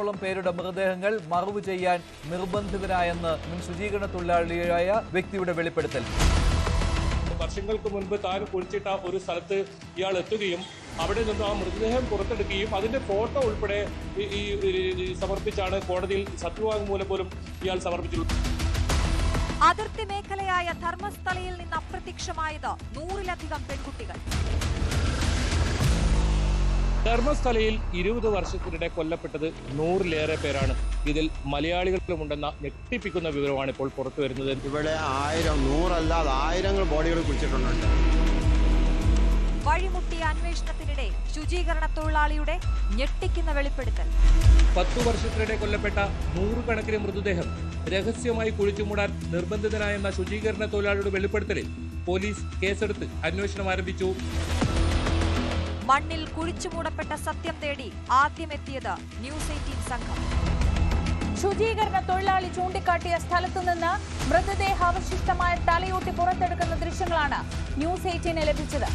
ആയിരത്തോളം പേരുടെ മൃതദേഹങ്ങൾ മറവു ചെയ്യാൻ നിർബന്ധിതരായെന്ന് മുൻ ശുചീകരണ തൊഴിലാളിയായ വ്യക്തിയുടെ വെളിപ്പെടുത്തൽ. വർഷങ്ങൾക്ക് മുൻപ് താൻ കുഴിച്ചിട്ട ഒരു സ്ഥലത്ത് ഇയാൾ എത്തുകയും അവിടെ നിന്ന് ആ മൃതദേഹം പുറത്തെടുക്കുകയും അതിന്റെ ഫോട്ടോ ഉൾപ്പെടെ സമർപ്പിച്ചാണ് കോടതിയിൽ സത്യവാങ്മൂലം പോലും ഇയാൾ സമർപ്പിച്ചിട്ടുള്ളത്. അതിർത്തി മേഖലയായ ധർമ്മസ്ഥലയിൽ നിന്ന് അപ്രത്യക്ഷമായത് 100-ലധികം പെൺകുട്ടികൾ. ധർമ്മസ്ഥലയിൽ 20 വർഷത്തിനിടെ കൊല്ലപ്പെട്ടത് 100-ലേറെ പേരാണ്. ഇതിൽ മലയാളികളുമുണ്ടെന്ന ഞെട്ടിപ്പിക്കുന്ന വിവരമാണ് ഇപ്പോൾ പുറത്തു വരുന്നത്. ഇവിടെ 100 ആയിരങ്ങൾ ബോഡികൾ കുഴിച്ചിട്ടുണ്ട്. വഴിമുട്ടിയ അന്വേഷണത്തിനിടെ ശുചീകരണ തൊഴിലാളിയുടെ ഞെട്ടിക്കുന്ന വെളിപ്പെടുത്തൽ. 10 വർഷത്തിനിടെ കൊല്ലപ്പെട്ട 100 കണക്കിന് മൃതദേഹം രഹസ്യമായി കുഴിച്ചുമൂടാൻ നിർബന്ധിതനായെന്ന ശുചീകരണ തൊഴിലാളിയുടെ വെളിപ്പെടുത്തലിൽ പോലീസ് കേസെടുത്ത് അന്വേഷണം ആരംഭിച്ചു. മണ്ണിൽ കുഴിച്ചുമൂടപ്പെട്ട സത്യം തേടി ആദ്യമെത്തിയത് ന്യൂസ് 18 സംഘം. ശുചീകരണ തൊഴിലാളി ചൂണ്ടിക്കാട്ടിയ സ്ഥലത്തുനിന്ന് മൃതദേഹാവശിഷ്ടമായ തലയോട്ടി പുറത്തെടുക്കുന്ന ദൃശ്യങ്ങളാണ് ന്യൂസ് 18 ലഭിച്ചത്.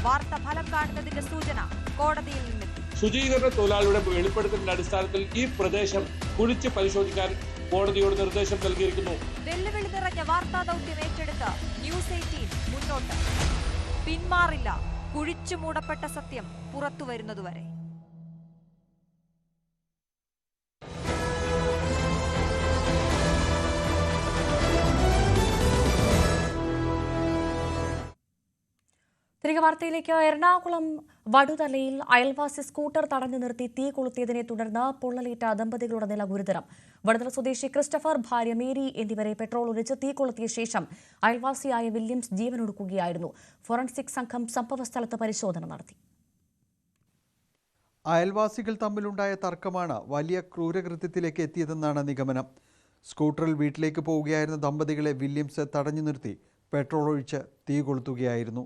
വാർത്ത ഫലം കാണുന്നതിന്റെ സൂചന കോടതിയിൽ നിന്നെത്തി. ശുചീകരണ തൊഴിലാളിയുടെ വെളിപ്പെടുത്തലിന്റെ അടിസ്ഥാനത്തിൽ ഈ പ്രദേശം കുഴിച്ച് പരിശോധിക്കാൻ കോടതിയോട് നിർദ്ദേശം നൽകിയിരിക്കുന്നു. വെല്ലുവിളി നിറഞ്ഞ വാർത്താ ദൗത്യം ഏറ്റെടുത്ത് ന്യൂസ് 18 മുന്നോട്ട്. പിന്മാറില്ല, കുഴിച്ചുമൂടപ്പെട്ട സത്യം പുറത്തുവരുന്നതുവരെ. തിരികെ വാർത്തയിലേക്ക്. എറണാകുളം വടുതലയിൽ അയൽവാസി സ്കൂട്ടർ തടഞ്ഞു നിർത്തി തീ കൊളുത്തിയതിനെ തുടർന്ന് പൊള്ളലേറ്റ ദമ്പതികളുടെ നില ഗുരുതരം. വടുതല സ്വദേശി ക്രിസ്റ്റഫർ, ഭാര്യ മേരി എന്നിവരെ പെട്രോൾ ഒഴിച്ച് തീ കൊളുത്തിയ ശേഷം അയൽവാസിയായ വില്യംസ് ജീവനൊടുക്കുകയായിരുന്നു. ഫോറൻസിക് സംഘം സംഭവസ്ഥലത്ത് പരിശോധന നടത്തി. അയൽവാസികൾ തമ്മിലുണ്ടായ തർക്കമാണ് വലിയ ക്രൂരകൃത്യത്തിലേക്ക് എത്തിയതെന്നാണ് നിഗമനം. സ്കൂട്ടറിൽ വീട്ടിലേക്ക് പോവുകയായിരുന്ന ദമ്പതികളെ വില്യംസ് തടഞ്ഞു നിർത്തി പെട്രോൾ ഒഴിച്ച് തീ കൊളുത്തുകയായിരുന്നു.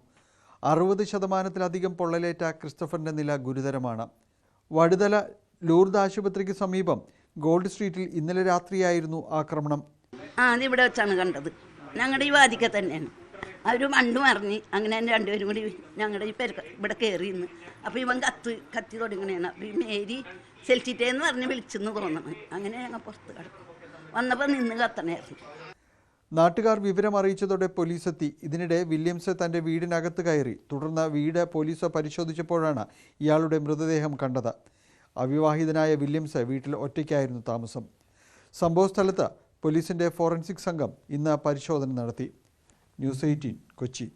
60% പൊള്ളലേറ്റ ക്രിസ്റ്റഫറിന്റെ നില ഗുരുതരമാണ്. വടുതല ലൂർദ് ആശുപത്രിക്ക് സമീപം ഗോൾഡ് സ്ട്രീറ്റിൽ ഇന്നലെ രാത്രിയായിരുന്നു ആക്രമണം. അതിവിടെ വെച്ചാണ് കണ്ടത്. ഞങ്ങളുടെ ഈ വാതിക്ക തന്നെയാണ്. അവർ മണ്ടും അറിഞ്ഞ് അങ്ങനെ രണ്ടുപേരും കൂടി ഞങ്ങളുടെ ഈ ഇവിടെ കയറിയെന്ന്. അപ്പോൾ ഇവൻ കത്തി തുടങ്ങണേണ്. അപ്പോൾ ഈ മേരി സെൽറ്റിറ്റേന്ന് പറഞ്ഞ് വിളിച്ചെന്ന് തോന്നണം. അങ്ങനെ ഞങ്ങൾ പുറത്ത് കിടക്കും. വന്നപ്പോൾ നിന്ന് കത്തണായിരുന്നു. നാട്ടുകാർ വിവരം അറിയിച്ചതോടെ പോലീസ് എത്തി. ഇതിനിടെ വില്യംസ് തൻ്റെ വീടിനകത്ത് കയറി. തുടർന്ന് വീട് പോലീസ് പരിശോധിച്ചപ്പോഴാണ് ഇയാളുടെ മൃതദേഹം കണ്ടത്. അവിവാഹിതനായ വില്യംസ് വീട്ടിൽ ഒറ്റയ്ക്കായിരുന്നു താമസം. സംഭവസ്ഥലത്ത് പോലീസിന്റെ ഫോറൻസിക് സംഘം ഇന്ന് പരിശോധന നടത്തി. ന്യൂസ് 18 കൊച്ചി.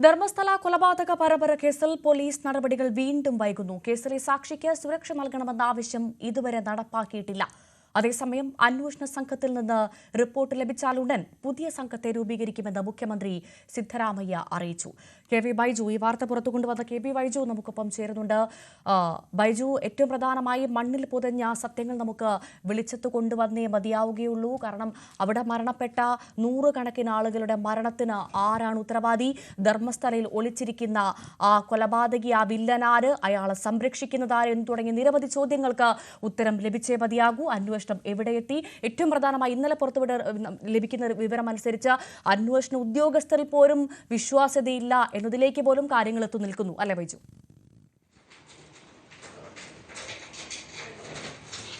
ധർമ്മസ്ഥല കൊലപാതക പരമ്പര കേസിൽ പോലീസ് നടപടികൾ വീണ്ടും വൈകുന്നു. കേസിലെ സാക്ഷിക്ക് സുരക്ഷ നൽകണമെന്ന ആവശ്യം ഇതുവരെ നടപ്പാക്കിയിട്ടില്ല. അതേസമയം അന്വേഷണ സംഘത്തിൽ നിന്ന് റിപ്പോർട്ട് ലഭിച്ചാലുടൻ പുതിയ സംഘത്തെ രൂപീകരിക്കുമെന്ന് മുഖ്യമന്ത്രി സിദ്ധരാമയ്യ അറിയിച്ചു. കെ.വി. ബൈജു ഈ വാർത്ത പുറത്തു കൊണ്ടുവന്ന കെ.പി. ബൈജു നമുക്കൊപ്പം ചേരുന്നുണ്ട്. ബൈജു, ഏറ്റവും പ്രധാനമായി മണ്ണിൽ പുതഞ്ഞ സത്യങ്ങൾ നമുക്ക് വെളിച്ചത്ത് കൊണ്ടുവന്നേ മതിയാവുകയുള്ളൂ. കാരണം അവിടെ മരണപ്പെട്ട 100 കണക്കിന് ആളുകളുടെ മരണത്തിന് ആരാണ് ഉത്തരവാദി? ധർമ്മസ്ഥലയിൽ ഒളിച്ചിരിക്കുന്ന ആ കൊലപാതകി, ആ വില്ലനാര്? അയാളെ സംരക്ഷിക്കുന്നതാര്? എന്ന് തുടങ്ങിയ നിരവധി ചോദ്യങ്ങൾക്ക് ഉത്തരം ലഭിച്ചേ മതിയാകൂ. അന്വേഷണം എവിടെയെത്തി? ഏറ്റവും പ്രധാനമായി ഇന്നലെ ലഭിക്കുന്ന വിവരം അനുസരിച്ച് അന്വേഷണ ഉദ്യോഗസ്ഥരിൽ പോലും വിശ്വാസ്യതയില്ല എന്നതിലേക്ക് പോലും കാര്യങ്ങൾ എത്തി നിൽക്കുന്നു, അല്ലേ ബൈജു?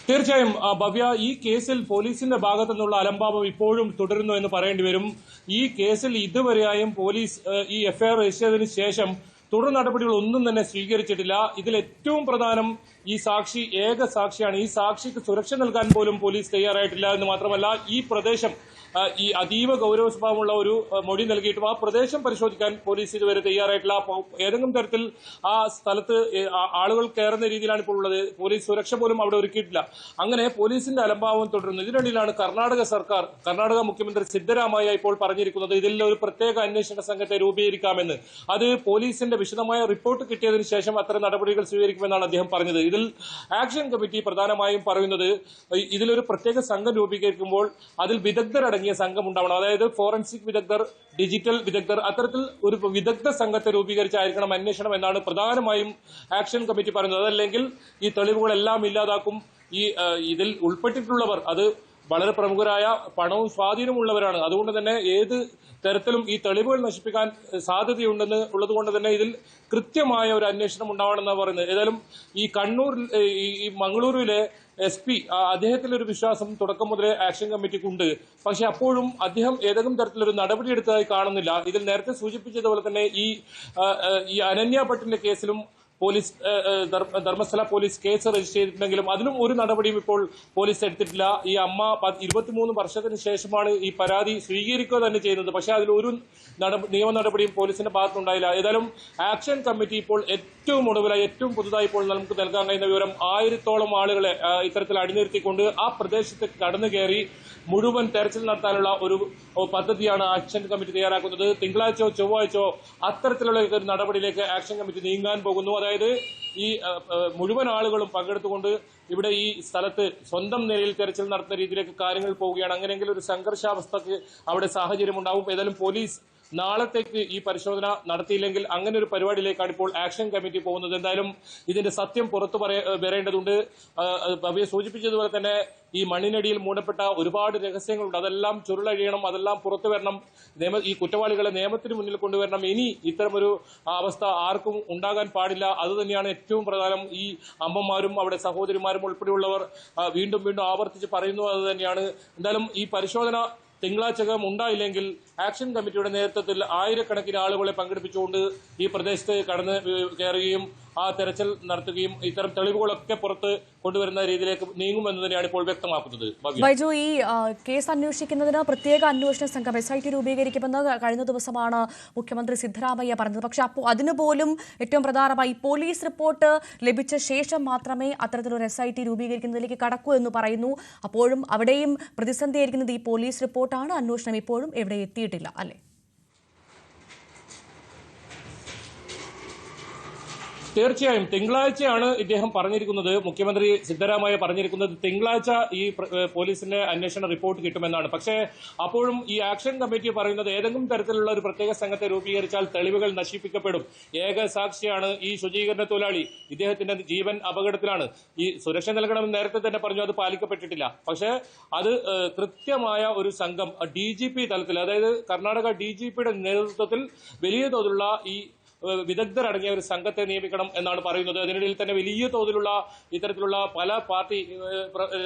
തീർച്ചയായും ഭവ്യ, ഈ കേസിൽ പോലീസിന്റെ ഭാഗത്തു നിന്നുള്ള അലംഭാവം ഇപ്പോഴും തുടരുന്നു എന്ന് പറയേണ്ടി വരും. ഈ കേസിൽ ഇതുവരെയായും പോലീസ് ഈ എഫ്ഐആർ രജിസ്റ്റർ ചെയ്തതിനു ശേഷം തുടർ നടപടികൾ ഒന്നും തന്നെ സ്വീകരിച്ചിട്ടില്ല. ഇതിൽ ഏറ്റവും പ്രധാനം ഈ സാക്ഷി ഏക സാക്ഷിയാണ്. ഈ സാക്ഷിക്ക് സുരക്ഷ നൽകാൻ പോലും പോലീസ് തയ്യാറായിട്ടില്ല എന്ന് മാത്രമല്ല, ഈ പ്രദേശം ഈ അതീവ ഗൗരവ സ്വഭാവമുള്ള ഒരു മൊഴി നൽകിയിട്ടും ആ പ്രദേശം പരിശോധിക്കാൻ പോലീസ് ഇതുവരെ തയ്യാറായിട്ടില്ല. ഏതെങ്കിലും തരത്തിൽ ആ സ്ഥലത്ത് ആളുകൾ കയറുന്ന രീതിയിലാണ് ഇപ്പോൾ ഉള്ളത്. പോലീസ് സുരക്ഷ പോലും അവിടെ ഒരുക്കിയിട്ടില്ല. അങ്ങനെ പോലീസിന്റെ അലംഭാവം തുടരുന്നു. ഇതിനിടയിലാണ് കർണാടക മുഖ്യമന്ത്രി സിദ്ധരാമയ്യ ഇപ്പോൾ പറഞ്ഞിരിക്കുന്നത് ഇതിൽ ഒരു പ്രത്യേക അന്വേഷണ സംഘത്തെ രൂപീകരിക്കാമെന്ന്. അത് പോലീസിന്റെ വിശദമായ റിപ്പോർട്ട് കിട്ടിയതിനു ശേഷം അത്തരം നടപടികൾ സ്വീകരിക്കുമെന്നാണ് അദ്ദേഹം പറഞ്ഞത്. ഇതിൽ ആക്ഷൻ കമ്മിറ്റി പ്രധാനമായും പറയുന്നത് ഇതിലൊരു പ്രത്യേക സംഘം രൂപീകരിക്കുമ്പോൾ അതിൽ വിദഗ്ധരടങ്ങിയ സംഘം ഉണ്ടാവണം. അതായത് ഫോറൻസിക് വിദഗ്ധർ, ഡിജിറ്റൽ വിദഗ്ധർ, അത്തരത്തിൽ ഒരു വിദഗ്ധ സംഘത്തെ രൂപീകരിച്ചായിരിക്കണം അന്വേഷണം എന്നാണ് പ്രധാനമായും ആക്ഷൻ കമ്മിറ്റി പറയുന്നത്. അതല്ലെങ്കിൽ ഈ തെളിവുകളെല്ലാം ഇല്ലാതാക്കും. ഇതിൽ ഉൾപ്പെട്ടിട്ടുള്ളവർ, അത് വളരെ പ്രമുഖരായ പണവും സ്വാധീനമുള്ളവരാണ്. അതുകൊണ്ട് തന്നെ ഏത് തരത്തിലും ഈ തെളിവുകൾ നശിപ്പിക്കാൻ സാധ്യതയുണ്ടെന്ന് ഉള്ളതുകൊണ്ട് തന്നെ ഇതിൽ കൃത്യമായ ഒരു അന്വേഷണം ഉണ്ടാവണമെന്നാണ് പറയുന്നത്. ഏതായാലും ഈ കണ്ണൂർ ഈ മംഗളൂരുവിലെ SP അദ്ദേഹത്തിന്റെ ഒരു വിശ്വാസം തുടക്കം മുതലേ ആക്ഷൻ കമ്മിറ്റിക്കുണ്ട്. പക്ഷെ അപ്പോഴും അദ്ദേഹം ഏതെങ്കിലും തരത്തിലൊരു നടപടി എടുത്തതായി കാണുന്നില്ല. ഇതിൽ നേരത്തെ സൂചിപ്പിച്ചതുപോലെ തന്നെ ഈ അനന്യ ഭട്ടിന്റെ കേസിലും police Dharmasthala police case register ചെയ്തിട്ടുണ്ടെങ്കിലും അതിലും ഒരു നടപടിയും ഇപ്പോൾ പോലീസ് എടുത്തിട്ടില്ല. ഈ അമ്മ 23 വർഷത്തിന് ശേഷമാണ് ഈ പരാതി സ്വീകരിക്കുക തന്നെ ചെയ്യുന്നത്. പക്ഷെ അതിലൊരു നിയമ നടപടിയും പോലീസിന്റെ ഭാഗത്തുണ്ടായില്ല. ഏതായാലും ആക്ഷൻ കമ്മിറ്റി ഇപ്പോൾ ഏറ്റവും ഒടുവിലായി ഏറ്റവും പുതുതായി ഇപ്പോൾ നമുക്ക് നൽകാൻ കഴിയുന്ന വിവരം 1000-ഓളം ആളുകളെ ഇത്തരത്തിൽ അണിനിരത്തിക്കൊണ്ട് ആ പ്രദേശത്ത് കടന്നു കയറി മുഴുവൻ തെരച്ചിൽ നടത്താനുള്ള ഒരു പദ്ധതിയാണ് ആക്ഷൻ കമ്മിറ്റി തയ്യാറാക്കുന്നത്. തിങ്കളാഴ്ചയോ ചൊവ്വാഴ്ചയോ അത്തരത്തിലുള്ള ഒരു നടപടിയിലേക്ക് ആക്ഷൻ കമ്മിറ്റി നീങ്ങാൻ പോകുന്നു. അതായത് ഈ മുഴുവൻ ആളുകളും പങ്കെടുത്തുകൊണ്ട് ഇവിടെ ഈ സ്ഥലത്ത് സ്വന്തം നിലയിൽ തെരച്ചിൽ നടത്തുന്ന രീതിയിലേക്ക് കാര്യങ്ങൾ പോവുകയാണ്. അങ്ങനെയെങ്കിൽ ഒരു സംഘർഷാവസ്ഥക്ക് അവിടെ സാഹചര്യം ഉണ്ടാവും. ഏതായാലും പോലീസ് നാളത്തേക്ക് ഈ പരിശോധന നടത്തിയില്ലെങ്കിൽ അങ്ങനെ ഒരു പരിപാടിയിലേക്കാണ് ഇപ്പോൾ ആക്ഷൻ കമ്മിറ്റി പോകുന്നത്. എന്തായാലും ഇതിന്റെ സത്യം പുറത്തു വരേണ്ടതുണ്ട്. ഭവ്യ സൂചിപ്പിച്ചതുപോലെ തന്നെ ഈ മണ്ണിനടിയിൽ മൂടപ്പെട്ട ഒരുപാട് രഹസ്യങ്ങളുണ്ട്. അതെല്ലാം ചുരുളഴിയണം, അതെല്ലാം പുറത്തു വരണം. ഈ കുറ്റവാളികളെ നിയമത്തിന് മുന്നിൽ കൊണ്ടുവരണം. ഇനി ഇത്തരമൊരു അവസ്ഥ ആർക്കും ഉണ്ടാകാൻ പാടില്ല. അതുതന്നെയാണ് ഏറ്റവും പ്രധാനം. ഈ അമ്മമാരും അവിടെ സഹോദരിമാരും ഉൾപ്പെടെയുള്ളവർ വീണ്ടും വീണ്ടും ആവർത്തിച്ച് പറയുന്നത് അത് തന്നെയാണ്. എന്തായാലും ഈ പരിശോധന തിങ്കളാഴ്ചകം ഉണ്ടായില്ലെങ്കിൽ ആക്ഷൻ കമ്മിറ്റിയുടെ നേതൃത്വത്തിൽ ആയിരക്കണക്കിന് ആളുകളെ പങ്കെടുപ്പിച്ചുകൊണ്ട് ഈ പ്രദേശത്ത് കടന്നു കയറുകയും ആ തെരച്ചിൽ നടത്തുകയും ഇത്തരം തെളിവുകളൊക്കെ പുറത്ത് കൊണ്ടുവരുന്ന രീതിയിലേക്ക് നീങ്ങുമെന്ന് തന്നെയാണ് ഇപ്പോൾ വ്യക്തമാക്കുന്നത്. ബൈജു, ഈ കേസ് അന്വേഷിക്കുന്നതിന് പ്രത്യേക അന്വേഷണ സംഘം SIT രൂപീകരിക്കുമെന്ന് കഴിഞ്ഞ ദിവസമാണ് മുഖ്യമന്ത്രി സിദ്ധരാമയ്യ പറഞ്ഞത്. പക്ഷെ അപ്പോൾ അതിനുപോലും ഏറ്റവും പ്രധാനമായി പോലീസ് റിപ്പോർട്ട് ലഭിച്ച ശേഷം മാത്രമേ അത്തരത്തിലൊരു SIT രൂപീകരിക്കുന്നതിലേക്ക് കടക്കൂ എന്ന് പറയുന്നു. അപ്പോഴും അവിടെയും പ്രതിസന്ധിയായിരിക്കുന്നത് ഈ പോലീസ് റിപ്പോർട്ടാണ്. അന്വേഷണം ഇപ്പോഴും എവിടെ എത്തിയിട്ടില്ല, അല്ലേ? തീർച്ചയായും തിങ്കളാഴ്ചയാണ് ഇദ്ദേഹം പറഞ്ഞിരിക്കുന്നത്. മുഖ്യമന്ത്രി സിദ്ധരാമയ്യ പറഞ്ഞിരിക്കുന്നത് തിങ്കളാഴ്ച ഈ പോലീസിന്റെ അന്വേഷണ റിപ്പോർട്ട് കിട്ടുമെന്നാണ്. പക്ഷേ അപ്പോഴും ഈ ആക്ഷൻ കമ്മിറ്റി പറയുന്നത് ഏതെങ്കിലും തരത്തിലുള്ള ഒരു പ്രത്യേക സംഘത്തെ രൂപീകരിച്ചാൽ തെളിവുകൾ നശിപ്പിക്കപ്പെടും. ഏക സാക്ഷിയാണ് ഈ ശുചീകരണ തൊഴിലാളി. ഇദ്ദേഹത്തിന്റെ ജീവൻ അപകടത്തിലാണ്. ഈ സുരക്ഷ നൽകണമെന്ന് നേരത്തെ തന്നെ പറഞ്ഞു, അത് പാലിക്കപ്പെട്ടിട്ടില്ല. പക്ഷേ അത് കൃത്യമായ ഒരു സംഘം DGP തലത്തിൽ, അതായത് കർണാടക DGPയുടെ നേതൃത്വത്തിൽ വലിയ തോതിലുള്ള ഈ വിദഗ്ധരടങ്ങിയ ഒരു സംഘത്തെ നിയമിക്കണം എന്നാണ് പറയുന്നത്. അതിനിടയിൽ തന്നെ വലിയ തോതിലുള്ള ഇത്തരത്തിലുള്ള പല പാർട്ടി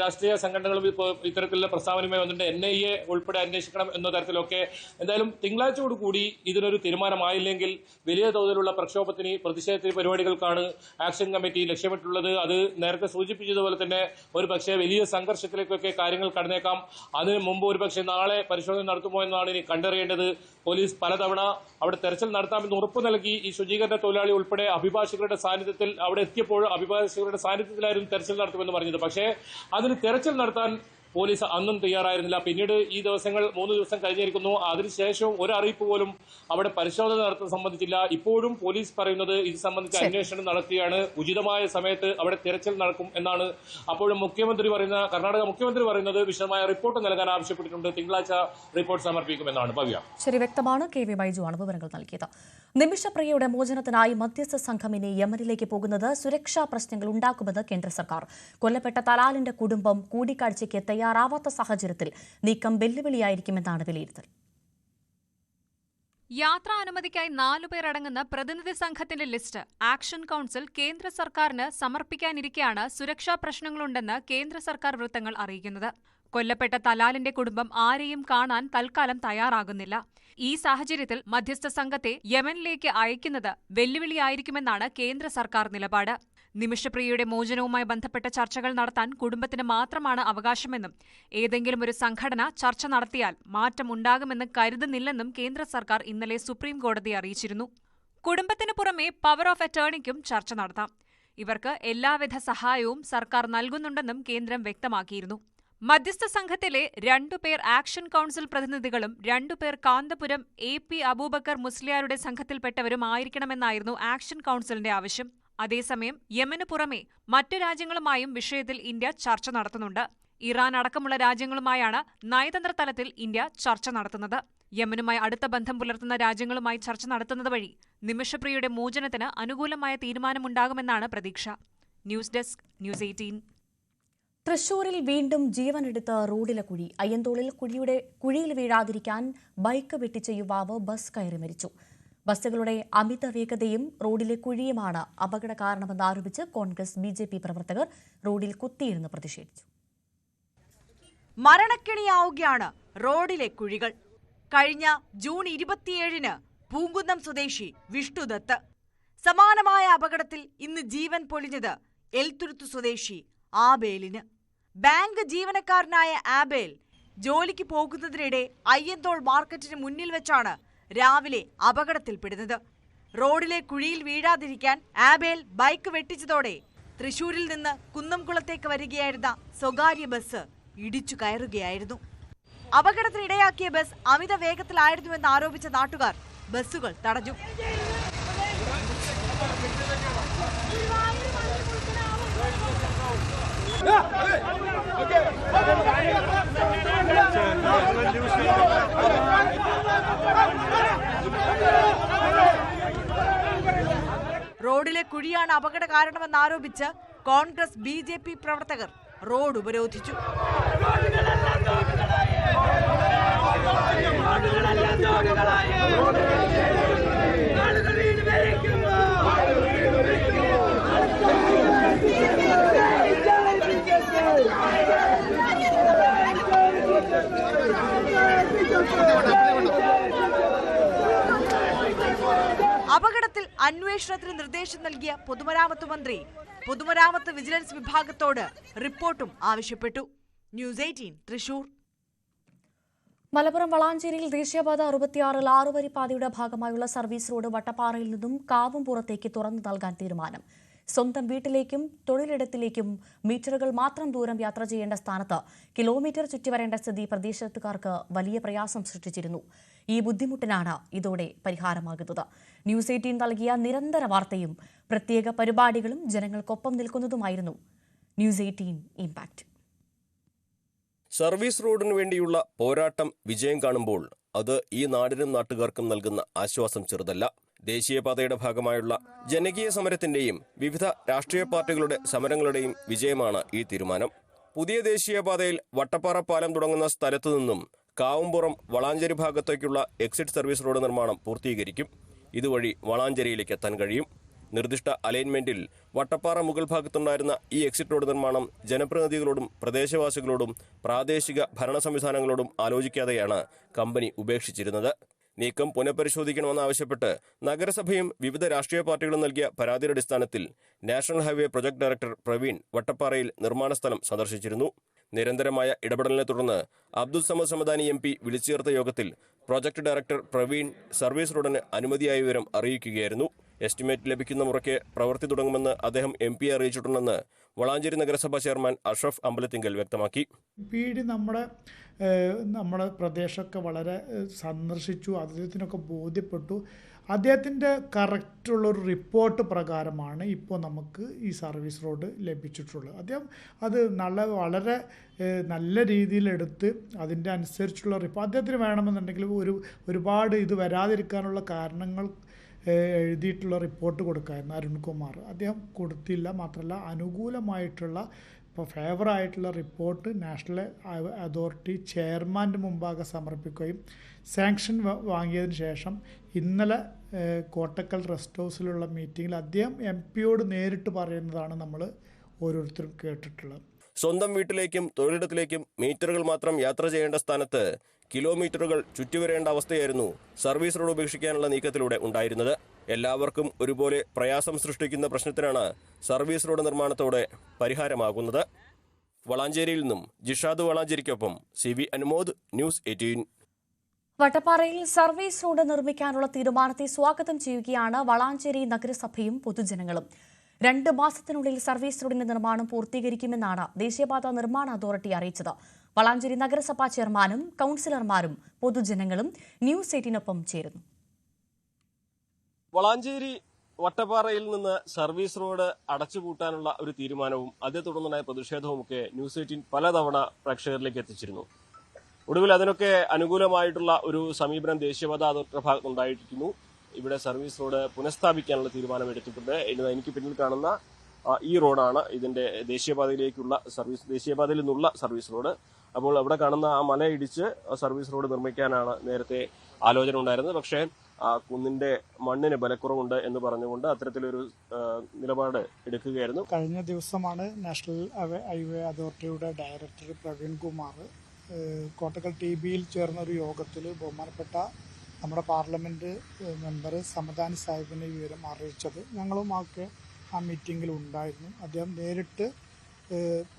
രാഷ്ട്രീയ സംഘടനകളും ഇത്തരത്തിലുള്ള പ്രസ്താവനയുമായി വന്നിട്ടുണ്ട്. NIA ഉൾപ്പെടെ അന്വേഷിക്കണം എന്ന തരത്തിലൊക്കെ. എന്തായാലും തിങ്കളാഴ്ചയോടുകൂടി ഇതിനൊരു തീരുമാനമായില്ലെങ്കിൽ വലിയ തോതിലുള്ള പ്രക്ഷോഭത്തിന്, പ്രതിഷേധ പരിപാടികൾക്കാണ് ആക്ഷൻ കമ്മിറ്റി ലക്ഷ്യമിട്ടുള്ളത്. അത് നേരത്തെ സൂചിപ്പിച്ചതുപോലെ തന്നെ ഒരു പക്ഷേ വലിയ സംഘർഷത്തിലേക്കൊക്കെ കാര്യങ്ങൾ കടന്നേക്കാം. അതിന് മുമ്പ് ഒരു പക്ഷേ നാളെ പരിശോധന നടത്തുമോ എന്നാണ് ഇനി കണ്ടറിയേണ്ടത്. പോലീസ് പലതവണ അവിടെ തെരച്ചിൽ നടത്താമെന്ന് ഉറപ്പ് നൽകി. ഈ ശുചീകരണ തൊഴിലാളി ഉൾപ്പെടെ അഭിഭാഷകരുടെ സാന്നിധ്യത്തിൽ അവിടെ എത്തിയപ്പോൾ അഭിഭാഷകരുടെ സാന്നിധ്യത്തിലായിരുന്നു തെരച്ചിൽ നടത്തുമെന്ന് പറഞ്ഞത്. പക്ഷേ അതിന് തെരച്ചിൽ നടത്താൻ പോലീസ് അന്നും തയ്യാറായിരുന്നില്ല. പിന്നീട് ഈ ദിവസങ്ങൾ 3 ദിവസം കഴിഞ്ഞിരിക്കുന്നു. അതിനുശേഷവും ഒരു അറിയിപ്പ് പോലും അവിടെ പരിശോധന നടത്തുന്നത് സംബന്ധിച്ചില്ല. ഇപ്പോഴും പോലീസ് പറയുന്നത് ഇത് സംബന്ധിച്ച് അന്വേഷണം നടത്തിയാണ്, ഉചിതമായ സമയത്ത് അവിടെ തിരച്ചിൽ നടക്കും എന്നാണ്. അപ്പോഴും കർണാടക മുഖ്യമന്ത്രി പറയുന്നത് വിശദമായ റിപ്പോർട്ട് നൽകാൻ ആവശ്യപ്പെട്ടിട്ടുണ്ട്. തിങ്കളാഴ്ച റിപ്പോർട്ട് സമർപ്പിക്കുമെന്നാണ്. ഭവ്യ, ശരി, വ്യക്തമാണ്. KV ബൈജു ആണ് വിവരങ്ങൾ നൽകിയത്. നിമിഷപ്രിയയുടെ മോചനത്തിനായി മധ്യസ്ഥ സംഘം ഇനി യമനിലേക്ക് പോകുന്നത് സുരക്ഷാ പ്രശ്നങ്ങൾ ഉണ്ടാക്കുമെന്ന് കേന്ദ്ര സർക്കാർ. കൊല്ലപ്പെട്ട തലാലിന്റെ കുടുംബം കൂടിക്കാഴ്ചയ്ക്ക് തയ്യാറാവാത്ത സാഹചര്യത്തിൽ നീക്കം വെല്ലുവിളിയായിരിക്കുമെന്നാണ് വിലയിരുത്തൽ. യാത്രാ അനുമതിക്കായി 4 പേർ അടങ്ങുന്ന പ്രതിനിധി സംഘത്തിന്റെ ലിസ്റ്റ് ആക്ഷൻ കൌൺസിൽ കേന്ദ്ര സർക്കാരിന് സമർപ്പിക്കാനിരിക്കെയാണ് സുരക്ഷാ പ്രശ്നങ്ങളുണ്ടെന്ന് കേന്ദ്ര സർക്കാർ വൃത്തങ്ങൾ അറിയിക്കുന്നത്. കൊല്ലപ്പെട്ട തലാലിന്റെ കുടുംബം ആരെയും കാണാൻ തൽക്കാലം തയ്യാറാകുന്നില്ല. ഈ സാഹചര്യത്തിൽ മധ്യസ്ഥ സംഘത്തെ യമനിലേക്ക് അയക്കുന്നത് വെല്ലുവിളിയായിരിക്കുമെന്നാണ് കേന്ദ്ര സർക്കാർ നിലപാട്. നിമിഷപ്രിയയുടെ മോചനവുമായി ബന്ധപ്പെട്ട ചർച്ചകൾ നടത്താൻ കുടുംബത്തിന് മാത്രമാണ് അവകാശമെന്നും ഏതെങ്കിലും ഒരു സംഘടന ചർച്ച നടത്തിയാൽ മാറ്റമുണ്ടാകുമെന്ന് കരുതുന്നില്ലെന്നും കേന്ദ്ര സർക്കാർ ഇന്നലെ സുപ്രീം കോടതിയെ അറിയിച്ചിരുന്നു. കുടുംബത്തിന് പുറമെ പവർ ഓഫ് അറ്റോർണിക്കും ചർച്ച നടത്താം. ഇവർക്ക് എല്ലാവിധ സഹായവും സർക്കാർ നൽകുന്നുണ്ടെന്നും കേന്ദ്രം വ്യക്തമാക്കിയിരുന്നു. മധ്യസ്ഥ സംഘത്തിലെ 2 പേർ ആക്ഷൻ കൌൺസിൽ പ്രതിനിധികളും 2 പേർ കാന്തപുരം AP അബൂബക്കർ മുസ്ലിയാരുടെ സംഘത്തിൽപ്പെട്ടവരും ആയിരിക്കണമെന്നായിരുന്നു ആക്ഷൻ കൌൺസിലിന്റെ ആവശ്യം. അതേസമയം യമന് പുറമെ മറ്റു രാജ്യങ്ങളുമായും വിഷയത്തിൽ ഇന്ത്യ ചർച്ച നടത്തുന്നുണ്ട്. ഇറാൻ അടക്കമുള്ള രാജ്യങ്ങളുമായാണ് നയതന്ത്ര തലത്തിൽ ഇന്ത്യ ചർച്ച നടത്തുന്നത്. യമനുമായി അടുത്ത ബന്ധം പുലർത്തുന്ന രാജ്യങ്ങളുമായി ചർച്ച നടത്തുന്നത് വഴി നിമിഷപ്രിയയുടെ മോചനത്തിന് അനുകൂലമായ തീരുമാനമുണ്ടാകുമെന്നാണ് പ്രതീക്ഷ. News desk, News 18. തൃശൂരിൽ വീണ്ടും ജീവനെടുത്ത റോഡിലെ കുഴി. അയ്യന്തോളിൽ കുഴിയിൽ വീഴാതിരിക്കാൻ ബൈക്ക് വെട്ടിച്ച യുവാവ് ബസ് കയറി മരിച്ചു. ബസ്സുകളുടെ അമിത വേഗതയും റോഡിലെ കുഴിയുമാണ് അപകട കാരണമെന്നാരോപിച്ച് കോൺഗ്രസ് BJP പ്രവർത്തകർ റോഡിൽ കുത്തിയിരുന്ന് പ്രതിഷേധിച്ചു. മരണക്കെണിയാവുകയാണ് റോഡിലെ കുഴികൾ. കഴിഞ്ഞ ജൂൺ 27-ന് പൂങ്കുന്നം സ്വദേശി വിഷ്ണുദത്ത്. സമാനമായ അപകടത്തിൽ ഇന്ന് ജീവൻ പൊലിഞ്ഞത് എൽത്തുരുത്ത് സ്വദേശി ആബേലിന്. ബാങ്ക് ജീവനക്കാരനായ ആബേൽ ജോലിക്ക് പോകുന്നതിനിടെ അയ്യന്തോൾ മാർക്കറ്റിന് മുന്നിൽ വെച്ചാണ് രാവിലെ അപകടത്തിൽപ്പെടുന്നത്. റോഡിലെ കുഴിയിൽ വീഴാതിരിക്കാൻ ആബേൽ ബൈക്ക് വെട്ടിച്ചതോടെ തൃശൂരിൽ നിന്ന് കുന്നംകുളത്തേക്ക് വരികയായിരുന്ന സ്വകാര്യ ബസ് ഇടിച്ചു കയറുകയായിരുന്നു. അപകടത്തിനിടയാക്കിയ ബസ് അമിത വേഗത്തിലായിരുന്നുവെന്ന് ആരോപിച്ച നാട്ടുകാർ ബസ്സുകൾ തടഞ്ഞു. റോഡിലെ കുഴിയാണ് അപകട കാരണമെന്നാരോപിച്ച് കോൺഗ്രസ് BJP പ്രവർത്തകർ റോഡ് ഉപരോധിച്ചു. അപകടത്തിൽ അന്വേഷണത്തിന് നിർദ്ദേശം നൽകിയ പൊതുമരാമത്ത് മന്ത്രി പൊതുമരാമത്ത് വിജിലൻസ് വിഭാഗത്തോട് റിപ്പോർട്ടും ആവശ്യപ്പെട്ടു. ന്യൂസ് 18 തൃശൂർ. മലപ്പുറം വളാഞ്ചേരിയിൽ ദേശീയപാത 66 ആറുവരിപ്പാതയുടെ ഭാഗമായുള്ള സർവീസ് റോഡ് വട്ടപ്പാറയിൽ നിന്നും കാവുംപുറത്തേക്ക് തുറന്നു നൽകാൻ തീരുമാനം. സ്വന്തം വീട്ടിലേക്കും തൊഴിലിടത്തിലേക്കും മീറ്ററുകൾ മാത്രം ദൂരം യാത്ര ചെയ്യേണ്ട സ്ഥാനത്ത് കിലോമീറ്റർ ചുറ്റിവരേണ്ട സ്ഥിതി പ്രദേശത്തുകാർക്ക് വലിയ പ്രയാസം സൃഷ്ടിച്ചിരുന്നു. ഈ ബുദ്ധിമുട്ടിനാണ് ഇതോടെ പരിഹാരമാകുന്നത്. ന്യൂസ് 18 നൽകിയ നിരന്തര വാർത്തയും പ്രത്യേക പരിപാടികളും ജനങ്ങൾക്കൊപ്പം നിൽക്കുന്നതുമായിരുന്നു ന്യൂസ് 18 ഇംപാക്ട്. സർവീസ് റോഡിനു വേണ്ടിയുള്ള പോരാട്ടം വിജയം കാണുമ്പോൾ അത് ഈ നാടിനും നാട്ടുകാർക്കും നൽകുന്ന ആശ്വാസം ചെറുതല്ല. ദേശീയപാതയുടെ ഭാഗമായുള്ള ജനകീയ സമരത്തിന്റെയും വിവിധ രാഷ്ട്രീയ പാർട്ടികളുടെ സമരങ്ങളുടെയും വിജയമാണ് ഈ തീരുമാനം. പുതിയ ദേശീയപാതയിൽ വട്ടപ്പാറ പാലം തുടങ്ങുന്ന സ്ഥലത്തു നിന്നും കാവുംപുറം വളാഞ്ചേരി ഭാഗത്തേക്കുള്ള എക്സിറ്റ് സർവീസ് റോഡ് നിർമ്മാണം പൂർത്തീകരിക്കും. ഇതുവഴി വളാഞ്ചേരിയിലേക്ക് എത്താൻ കഴിയും. നിർദ്ദിഷ്ട അലൈൻമെന്റിൽ വട്ടപ്പാറ മുകൾ ഭാഗത്തുണ്ടായിരുന്ന ഈ എക്സിറ്റ് റോഡ് നിർമ്മാണം ജനപ്രതിനിധികളോടും പ്രദേശവാസികളോടും പ്രാദേശിക ഭരണ സംവിധാനങ്ങളോടും ആലോചിക്കാതെയാണ് കമ്പനി ഉപേക്ഷിച്ചിരുന്നത്. നീക്കം പുനഃപരിശോധിക്കണമെന്നാവശ്യപ്പെട്ട് നഗരസഭയും വിവിധ രാഷ്ട്രീയ പാർട്ടികളും നൽകിയ പരാതിയുടെ അടിസ്ഥാനത്തിൽ national highway project director Praveen വട്ടപ്പാറയിൽ നിർമ്മാണ സ്ഥലം സന്ദർശിച്ചിരുന്നു. നിരന്തരമായ ഇടപെടലിനെ തുടർന്ന് അബ്ദുൽ സമദ് സമദാനി MP വിളിച്ചു ചേർത്ത യോഗത്തിൽ പ്രൊജക്ട് ഡയറക്ടർ പ്രവീൺ സർവീസ് റോഡിന് അനുമതിയായ വിവരം അറിയിക്കുകയായിരുന്നു. എസ്റ്റിമേറ്റ് ലഭിക്കുന്ന മുറയ്ക്ക് പ്രവൃത്തി തുടങ്ങുമെന്ന് അദ്ദേഹം MP അറിയിച്ചിട്ടുണ്ടെന്ന് വളാഞ്ചേരി നഗരസഭാ ചെയർമാൻ അഷ്റഫ് അമ്പലത്തിങ്കൽ വ്യക്തമാക്കി. നമ്മുടെ പ്രദേശമൊക്കെ വളരെ സന്ദർശിച്ചു, അദ്ദേഹത്തിനൊക്കെ ബോധ്യപ്പെട്ടു. അദ്ദേഹത്തിൻ്റെ കറക്റ്റുള്ളൊരു റിപ്പോർട്ട് പ്രകാരമാണ് ഇപ്പോൾ നമുക്ക് ഈ സർവീസ് റോഡ് ലഭിച്ചിട്ടുള്ളത്. അദ്ദേഹം അത് വളരെ നല്ല രീതിയിലെടുത്ത് അതിൻ്റെ അനുസരിച്ചുള്ള റിപ്പോർട്ട് അദ്ദേഹത്തിന് വേണമെന്നുണ്ടെങ്കിൽ ഒരുപാട് ഇത് വരാതിരിക്കാനുള്ള കാരണങ്ങൾ എഴുതിയിട്ടുള്ള റിപ്പോർട്ട് കൊടുക്കാമായിരുന്നു അരുൺകുമാർ. അദ്ദേഹം കൊടുത്തില്ല. മാത്രമല്ല അനുകൂലമായിട്ടുള്ള ഫേവറായിട്ടുള്ള റിപ്പോർട്ട് നാഷണൽ അതോറിറ്റി ചെയർമാൻ്റെ മുമ്പാകെ സമർപ്പിക്കുകയും സാങ്ഷൻ വാങ്ങിയതിന് ശേഷം ഇന്നലെ കോട്ടക്കൽ റെസ്റ്റ് ഹൗസിലുള്ള മീറ്റിങ്ങിൽ അദ്ദേഹം MP-യോട് നേരിട്ട് പറയുന്നതാണ് നമ്മൾ ഓരോരുത്തരും കേട്ടിട്ടുള്ളത്. സ്വന്തം വീട്ടിലേക്കും തൊഴിലിടത്തിലേക്കും മീറ്ററുകൾ മാത്രം യാത്ര ചെയ്യേണ്ട സ്ഥാനത്ത് കിലോമീറ്ററുകൾ ചുറ്റിവരേണ്ട അവസ്ഥയായിരുന്നു സർവീസ് റോഡ് ഉപേക്ഷിക്കാനുള്ള നീക്കത്തിലൂടെ ഉണ്ടായിരുന്നത്. എല്ലാവർക്കും ഒരുപോലെ പ്രയാസം സൃഷ്ടിക്കുന്ന പ്രശ്നത്തിനാണ് സർവീസ് റോഡ് നിർമ്മാണത്തോടെ പരിഹാരമാകുന്നത്. വളാഞ്ചേരിയിൽ നിന്നും ജിഷാദ് വളാഞ്ചേരിക്കൊപ്പം CV അനുമോദ്, ന്യൂസ് 18. വട്ടപ്പാറയിൽ സർവീസ് റോഡ് നിർമ്മിക്കാനുള്ള തീരുമാനത്തെ സ്വാഗതം ചെയ്യുകയാണ് വളാഞ്ചേരി നഗരസഭയും പൊതുജനങ്ങളും. 2 മാസത്തിനുള്ളിൽ സർവീസ് റോഡിന്റെ നിർമ്മാണം പൂർത്തീകരിക്കുമെന്നാണ് ദേശീയപാത നിർമ്മാണ അതോറിറ്റി അറിയിച്ചത്. വളാഞ്ചേരി നഗരസഭാ ചെയർമാനും കൌൺസിലർമാരും പൊതുജനങ്ങളും ന്യൂസ് 18-നൊപ്പം ചേരുന്നു. വളാഞ്ചേരി വട്ടപ്പാറയിൽ നിന്ന് സർവീസ് റോഡ് അടച്ചുപൂട്ടാനുള്ള ഒരു തീരുമാനവും അതേ തുടർന്നുണ്ടായ പ്രതിഷേധവുമൊക്കെ ന്യൂസ് 18 പലതവണ പ്രേക്ഷകരിലേക്ക് എത്തിച്ചിരുന്നു. ഒടുവിൽ അതിനൊക്കെ അനുകൂലമായിട്ടുള്ള ഒരു സമീപനം ദേശീയപാത അതോറിറ്റിയുടെ ഭാഗത്തുണ്ടായിരിക്കുന്നു. ഇവിടെ സർവീസ് റോഡ് പുനഃസ്ഥാപിക്കാനുള്ള തീരുമാനം എടുത്തിട്ടുണ്ട്. എനിക്ക് പിന്നിൽ കാണുന്ന ഈ റോഡാണ് ഇതിന്റെ ദേശീയപാതയിൽ നിന്നുള്ള സർവീസ് റോഡ്. അപ്പോൾ അവിടെ കാണുന്ന ആ മല ഇടിച്ച് സർവീസ് റോഡ് നിർമ്മിക്കാനാണ് നേരത്തെ ആലോചന ഉണ്ടായിരുന്നത്. പക്ഷേ കുന്നിന്റെ മണ്ണിന് ബലക്കുറവുണ്ട് എന്ന് പറഞ്ഞുകൊണ്ട് അത്തരത്തിലൊരു നിലപാട് എടുക്കുകയായിരുന്നു. കഴിഞ്ഞ ദിവസമാണ് നാഷണൽ ഹൈവേ അതോറിറ്റിയുടെ ഡയറക്ടർ പ്രവീൺ കുമാർ കോട്ടക്കൽ TBയിൽ ചേർന്ന ഒരു യോഗത്തിൽ ബഹുമാനപ്പെട്ട നമ്മുടെ പാർലമെന്റ് മെമ്പർ സമദാനി സാഹിബിനെ വിവരം അറിയിച്ചത്. ഞങ്ങളുമൊക്കെ ആ മീറ്റിംഗിൽ ഉണ്ടായിരുന്നു. അദ്ദേഹം നേരിട്ട്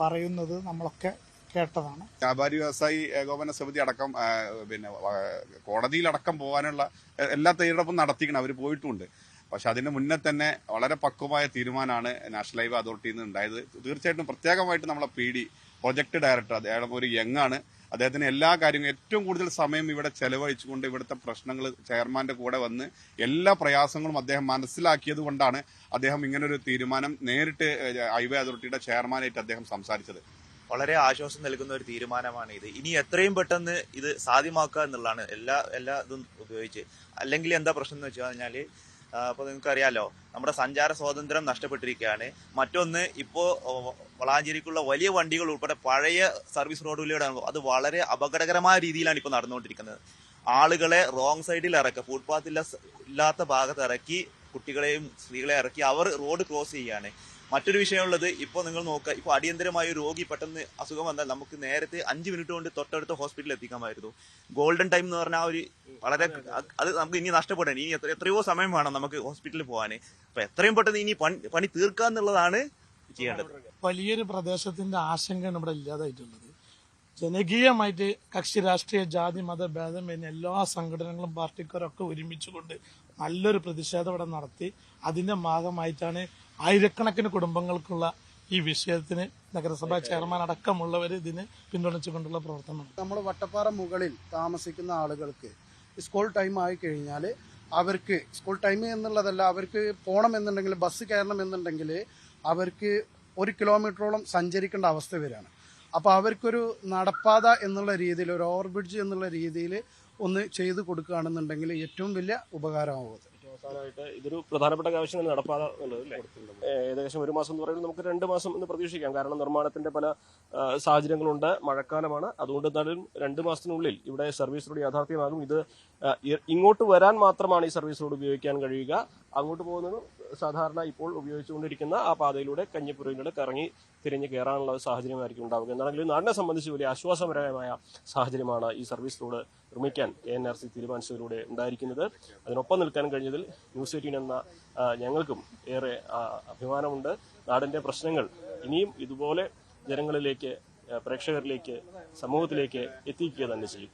പറയുന്നത് നമ്മളൊക്കെ കേട്ടതാണ്. വ്യാപാരി വ്യവസായി ഏകോപന സമിതി അടക്കം കോടതിയിലടക്കം പോകാനുള്ള എല്ലാ തയ്യാറെടുപ്പും നടത്തിക്കണം, അവർ പോയിട്ടുമുണ്ട്. പക്ഷെ അതിന് മുന്നേ തന്നെ വളരെ പക്വമായ തീരുമാനമാണ് നാഷണൽ ഹൈവേ അതോറിറ്റിയിൽ നിന്ന് ഉണ്ടായത്. തീർച്ചയായിട്ടും പ്രത്യേകമായിട്ട് നമ്മളെ PD പ്രൊജക്ട് ഡയറക്ടർ, അദ്ദേഹം ഒരു യങ്ങാണ്. അദ്ദേഹത്തിന് എല്ലാ കാര്യങ്ങളും ഏറ്റവും കൂടുതൽ സമയം ഇവിടെ ചെലവഴിച്ചുകൊണ്ട് ഇവിടുത്തെ പ്രശ്നങ്ങൾ ചെയർമാന്റെ കൂടെ വന്ന് എല്ലാ പ്രയാസങ്ങളും അദ്ദേഹം മനസ്സിലാക്കിയത് കൊണ്ടാണ് അദ്ദേഹം ഇങ്ങനൊരു തീരുമാനം നേരിട്ട് ഹൈവേ അതോറിറ്റിയുടെ ചെയർമാനായിട്ട് അദ്ദേഹം സംസാരിച്ചത്. വളരെ ആശ്വാസം നൽകുന്ന ഒരു തീരുമാനമാണ് ഇത്. ഇനി എത്രയും പെട്ടെന്ന് ഇത് സാധ്യമാക്കുക എന്നുള്ളതാണ് എല്ലാ ഇതും ഉപയോഗിച്ച്. അല്ലെങ്കിൽ എന്താ പ്രശ്നം എന്ന് വെച്ച് കഴിഞ്ഞാൽ അപ്പോൾ നിങ്ങൾക്കറിയാലോ, നമ്മുടെ സഞ്ചാര സ്വാതന്ത്ര്യം നഷ്ടപ്പെട്ടിരിക്കുകയാണ്. മറ്റൊന്ന്, ഇപ്പോൾ വളാഞ്ചേരിക്കുള്ള വലിയ വണ്ടികൾ ഉൾപ്പെടെ പഴയ സർവീസ് റോഡിലൂടെ അത് വളരെ അപകടകരമായ രീതിയിലാണ് ഇപ്പോൾ നടന്നുകൊണ്ടിരിക്കുന്നത്. ആളുകളെ റോങ് സൈഡിൽ ഇറക്കുക, ഫുട്പാത്ത് ഇല്ലാത്ത ഭാഗത്ത് ഇറക്കി കുട്ടികളെയും സ്ത്രീകളെ ഇറക്കി അവർ റോഡ് ക്രോസ് ചെയ്യുകയാണ്. മറ്റൊരു വിഷയമുള്ളത്, ഇപ്പോൾ നിങ്ങൾ നോക്കുക, ഇപ്പോൾ അടിയന്തരമായ ഒരു രോഗി പെട്ടെന്ന് അസുഖം വന്നാൽ നമുക്ക് നേരത്തെ 5 മിനിറ്റ് കൊണ്ട് തൊട്ടടുത്ത ഹോസ്പിറ്റലിൽ എത്തിക്കാമായിരുന്നു. ഗോൾഡൻ ടൈം എന്ന് പറഞ്ഞാൽ വളരെ അത് നമുക്ക് ഇനി നഷ്ടപ്പെടാൻ ഇനി എത്രയോ സമയം വേണം നമുക്ക് ഹോസ്പിറ്റലിൽ പോകാൻ. അപ്പൊ എത്രയും പെട്ടെന്ന് ഇനി പണി തീർക്കുക എന്നുള്ളതാണ് ചെയ്യേണ്ടത്. വലിയൊരു പ്രദേശത്തിന്റെ ആശങ്കയാണ് ഇവിടെ ഇല്ലാതായിട്ടുള്ളത്. ജനകീയമായിട്ട് കക്ഷി രാഷ്ട്രീയ ജാതി മത ഭേദമന്യേ എല്ലാ സംഘടനകളും പാർട്ടിക്കാരൊക്കെ ഒരുമിച്ചുകൊണ്ട് നല്ലൊരു പ്രതിഷേധം ഇവിടെ നടത്തി. അതിന്റെ ഭാഗമായിട്ടാണ് ആയിരക്കണക്കിന് കുടുംബങ്ങൾക്കുള്ള ഈ വിഷയത്തിന് നഗരസഭാ ചെയർമാൻ അടക്കമുള്ളവർ ഇതിന് പിന്തുണച്ചുകൊണ്ടുള്ള പ്രവർത്തനം. നമ്മൾ വട്ടപ്പാറ മുകളിൽ താമസിക്കുന്ന ആളുകൾക്ക് സ്കൂൾ ടൈം ആയി കഴിഞ്ഞാൽ അവർക്ക് സ്കൂൾ ടൈം എന്നുള്ളതല്ല, അവർക്ക് പോകണമെന്നുണ്ടെങ്കിൽ ബസ് കയറണം എന്നുണ്ടെങ്കിൽ അവർക്ക് 1 കിലോമീറ്ററോളം സഞ്ചരിക്കേണ്ട അവസ്ഥ വരികയാണ്. അപ്പോൾ അവർക്കൊരു നടപ്പാത എന്നുള്ള രീതിയിൽ, ഒരു ഓവർബ്രിഡ്ജ് എന്നുള്ള രീതിയിൽ ഒന്ന് ചെയ്തു കൊടുക്കുകയാണെന്നുണ്ടെങ്കിൽ ഏറ്റവും വലിയ ഉപകാരമാവും. അവസാനമായിട്ട് ഇതൊരു പ്രധാനപ്പെട്ട ആവശ്യമാണ് നടപ്പാത എന്നുള്ളത് അല്ലേ? ഏകദേശം 1 മാസം എന്ന് പറയുന്നത് നമുക്ക് 2 മാസം എന്ന് പ്രതീക്ഷിക്കാം. കാരണം നിർമ്മാണത്തിന്റെ പല സാഹചര്യങ്ങളുണ്ട്, മഴക്കാലമാണ്. അതുകൊണ്ട് എന്നാലും 2 മാസത്തിനുള്ളിൽ ഇവിടെ സർവീസ് റോഡ് യാഥാർത്ഥ്യമാകും. ഇത് ഇങ്ങോട്ട് വരാൻ മാത്രമാണ് ഈ സർവീസ് റോഡ് ഉപയോഗിക്കാൻ കഴിയുക. അങ്ങോട്ട് പോകുന്നത് സാധാരണ ഇപ്പോൾ ഉപയോഗിച്ചുകൊണ്ടിരിക്കുന്ന ആ പാതയിലൂടെ കഞ്ഞിപ്പുറയിലൂടെ കറങ്ങി തിരിഞ്ഞ് കയറാനുള്ള സാഹചര്യമായിരിക്കും ഉണ്ടാവുക. എന്നാണെങ്കിലും നാടിനെ സംബന്ധിച്ച് വലിയ ആശ്വാസപരമായ സാഹചര്യമാണ് ഈ സർവീസ് റോഡ് നിർമ്മിക്കാൻ KNRC തീരുമാനിച്ചതിലൂടെ ഉണ്ടായിരിക്കുന്നത്. അതിനൊപ്പം നിൽക്കാൻ കഴിഞ്ഞതിൽ ന്യൂസ് 18 എന്ന ഞങ്ങൾക്കും ഏറെ അഭിമാനമുണ്ട്. നാടിന്റെ പ്രശ്നങ്ങൾ ഇനിയും ഇതുപോലെ ജനങ്ങളിലേക്ക്, പ്രേക്ഷകരിലേക്ക്, സമൂഹത്തിലേക്ക് എത്തിക്കുക തന്നെ ചെയ്യും.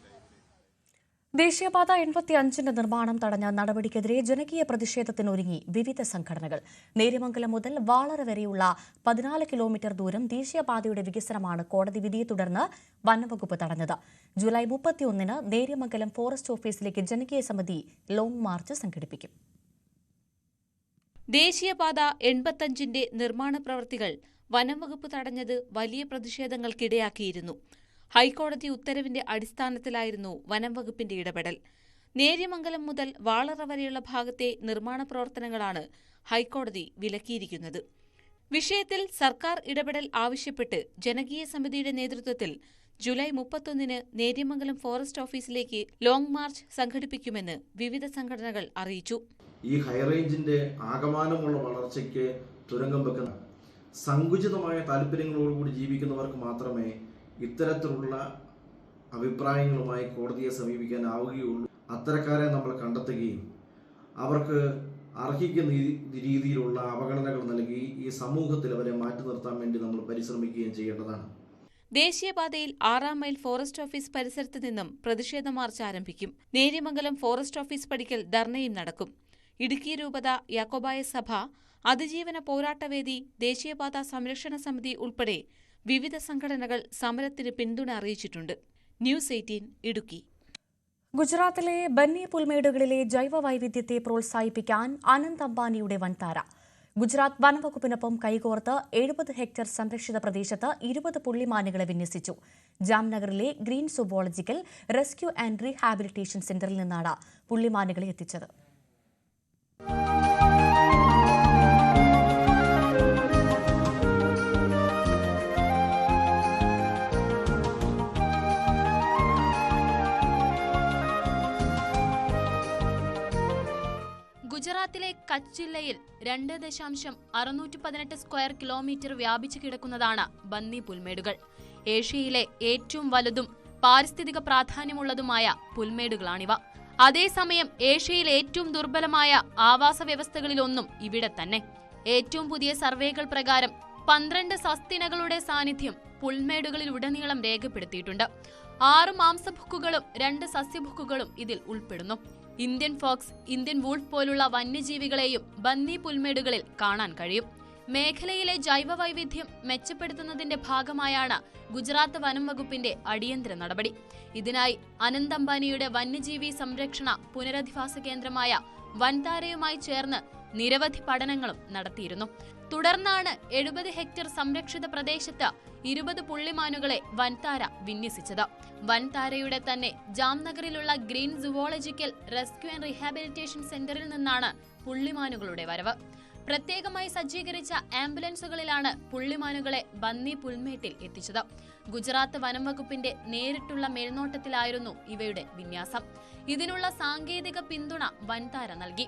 ദേശീയപാത 85ന്റെ നിർമ്മാണം തടഞ്ഞ നടപടിക്കെതിരെ ജനകീയ പ്രതിഷേധത്തിനൊരുങ്ങി വിവിധ സംഘടനകൾ. നേര്യമംഗലം മുതൽ വാളറ വരെയുള്ള 14 കിലോമീറ്റർ ദൂരം ദേശീയപാതയുടെ വികസനമാണ് കോടതി വിധിയെ തുടർന്ന് വനംവകുപ്പ് തടഞ്ഞത്. ജൂലൈ 31-ന് നേര്യമംഗലം ഫോറസ്റ്റ് ഓഫീസിലേക്ക് ജനകീയ സമിതി ലോങ് മാർച്ച് സംഘടിപ്പിക്കും. ദേശീയപാത 85ന്റെ നിർമ്മാണ പ്രവൃത്തികൾ വനംവകുപ്പ് തടഞ്ഞത് വലിയ പ്രതിഷേധങ്ങൾക്കിടയാക്കിയിരുന്നു. ഹൈക്കോടതി ഉത്തരവിന്റെ അടിസ്ഥാനത്തിലായിരുന്നു വനംവകുപ്പിന്റെ ഇടപെടൽ. നേര്യമംഗലം മുതൽ വാളറ വരെയുള്ള ഭാഗത്തെ നിർമ്മാണ പ്രവർത്തനങ്ങളാണ് ഹൈക്കോടതി വിലക്കിയിരിക്കുന്നത്. വിഷയത്തിൽ സർക്കാർ ഇടപെടൽ ആവശ്യപ്പെട്ട് ജനകീയ സമിതിയുടെ നേതൃത്വത്തിൽ ജൂലൈ 31-ന് നേര്യമംഗലം ഫോറസ്റ്റ് ഓഫീസിലേക്ക് ലോങ് മാർച്ച് സംഘടിപ്പിക്കുമെന്ന് വിവിധ സംഘടനകൾ അറിയിച്ചു. ഈ ഹൈറേഞ്ചിന്റെ ആകമാനമുള്ള വളർച്ചയ്ക്ക് തുരങ്കം വെക്കുന്ന സങ്കുചിതമായ താല്പര്യങ്ങളോടുകൂടി ജീവിക്കുന്നവർക്ക് മാത്രമേ ഇത്തരത്തിലുള്ള അഭിപ്രായങ്ങളുമായി കോടതിയെ സമീപിക്കാനാവുകയുള്ളൂ. അത്തരക്കാരെ നമ്മൾ കണ്ടെത്തുകയും അവർക്ക് അർഹിക്കുന്ന രീതിയിലുള്ള അവഗണനകൾ നൽകി ഈ സമൂഹത്തിൽ അവരെ മാറ്റി നിർത്താൻ വേണ്ടി നമ്മൾ പരിശ്രമിക്കുകയും ചെയ്യേണ്ടതാണ്. ദേശീയപാതയിൽ 6-ാം മൈൽ ഫോറസ്റ്റ് ഓഫീസ് പരിസരത്ത് നിന്നും പ്രതിഷേധ മാർച്ച് ആരംഭിക്കും. നേര്യമംഗലം ഫോറസ്റ്റ് ഓഫീസ് പടിക്കൽ ധർണയും നടക്കും. ഇടുക്കി രൂപത, യാക്കോബായ സഭ, അതിജീവന പോരാട്ടവേദി, ദേശീയപാത സംരക്ഷണ സമിതി ഉൾപ്പെടെ വിവിധ സംഘടനകൾ സമരത്തിന് പിന്തുണ അറിയിച്ചിട്ടുണ്ട്. ന്യൂസ് 18 ഇടുക്കി. ഗുജറാത്തിലെ ബന്നി പുൽമേടുകളിലെ ജൈവ വൈവിധ്യത്തെ പ്രോത്സാഹിപ്പിക്കാൻ അനന്ത് അംബാനിയുടെ വൻതാര. ഗുജറാത്ത് വനംവകുപ്പിനൊപ്പം കൈകോർത്ത് 70 ഹെക്ടർ സംരക്ഷിത പ്രദേശത്ത് 20 പുള്ളിമാനുകളെ വിന്യസിച്ചു. ജാംനഗറിലെ green zoological rescue and rehabilitation സെന്ററിൽ നിന്നാണ് പുള്ളിമാനുകളെ എത്തിച്ചത്. കച്ച് ജില്ലയിൽ 2.618 സ്ക്വയർ കിലോമീറ്റർ വ്യാപിച്ചു കിടക്കുന്നതാണ് ബന്നി പുൽമേടുകൾ. ഏഷ്യയിലെ ഏറ്റവും വലുതും പാരിസ്ഥിതിക പ്രാധാന്യമുള്ളതുമായ പുൽമേടുകളാണിവ. അതേസമയം ഏഷ്യയിലെ ഏറ്റവും ദുർബലമായ ആവാസ വ്യവസ്ഥകളിലൊന്നും ഇവിടെ തന്നെ. ഏറ്റവും പുതിയ സർവേകൾ പ്രകാരം 12 സസ്തിനകളുടെ സാന്നിധ്യം പുൽമേടുകളിലുടനീളം രേഖപ്പെടുത്തിയിട്ടുണ്ട്. 6 മാംസഭുക്കുകളും 2 സസ്യഭുക്കുകളും ഇതിൽ ഉൾപ്പെടുന്നു. ഇന്ത്യൻ ഫോക്സ്, ഇന്ത്യൻ വൂൾഫ് പോലുള്ള വന്യജീവികളെയും ബന്നി പുൽമേടുകളിൽ കാണാൻ കഴിയും. മേഖലയിലെ ജൈവ വൈവിധ്യം മെച്ചപ്പെടുത്തുന്നതിന്റെ ഭാഗമായാണ് ഗുജറാത്ത് വനം വകുപ്പിന്റെ അടിയന്തര നടപടി. ഇതിനായി അനന്ത് അംബാനിയുടെ വന്യജീവി സംരക്ഷണ പുനരധിവാസ കേന്ദ്രമായ വൻതാരയുമായി ചേർന്ന് നിരവധി പഠനങ്ങളും നടത്തിയിരുന്നു. തുടർന്നാണ് 70 ഹെക്ടർ സംരക്ഷിത പ്രദേശത്ത് 20 പുള്ളിമാനുകളെ വൻതാര വിന്യസിച്ചത്. വൻതാരയുടെ തന്നെ ജാംനഗറിലുള്ള green zoological rescue and rehabilitation സെന്ററിൽ നിന്നാണ് പുള്ളിമാനുകളുടെ വരവ്. പ്രത്യേകമായി സജ്ജീകരിച്ച ആംബുലൻസുകളിലാണ് പുള്ളിമാനുകളെ ബന്നി പുൽമേട്ടിൽ എത്തിച്ചത്. ഗുജറാത്ത് വനം വകുപ്പിന്റെ നേരിട്ടുള്ള മേൽനോട്ടത്തിലായിരുന്നു ഇവയുടെ വിന്യാസം. ഇതിനുള്ള സാങ്കേതിക പിന്തുണ വൻതാര നൽകി.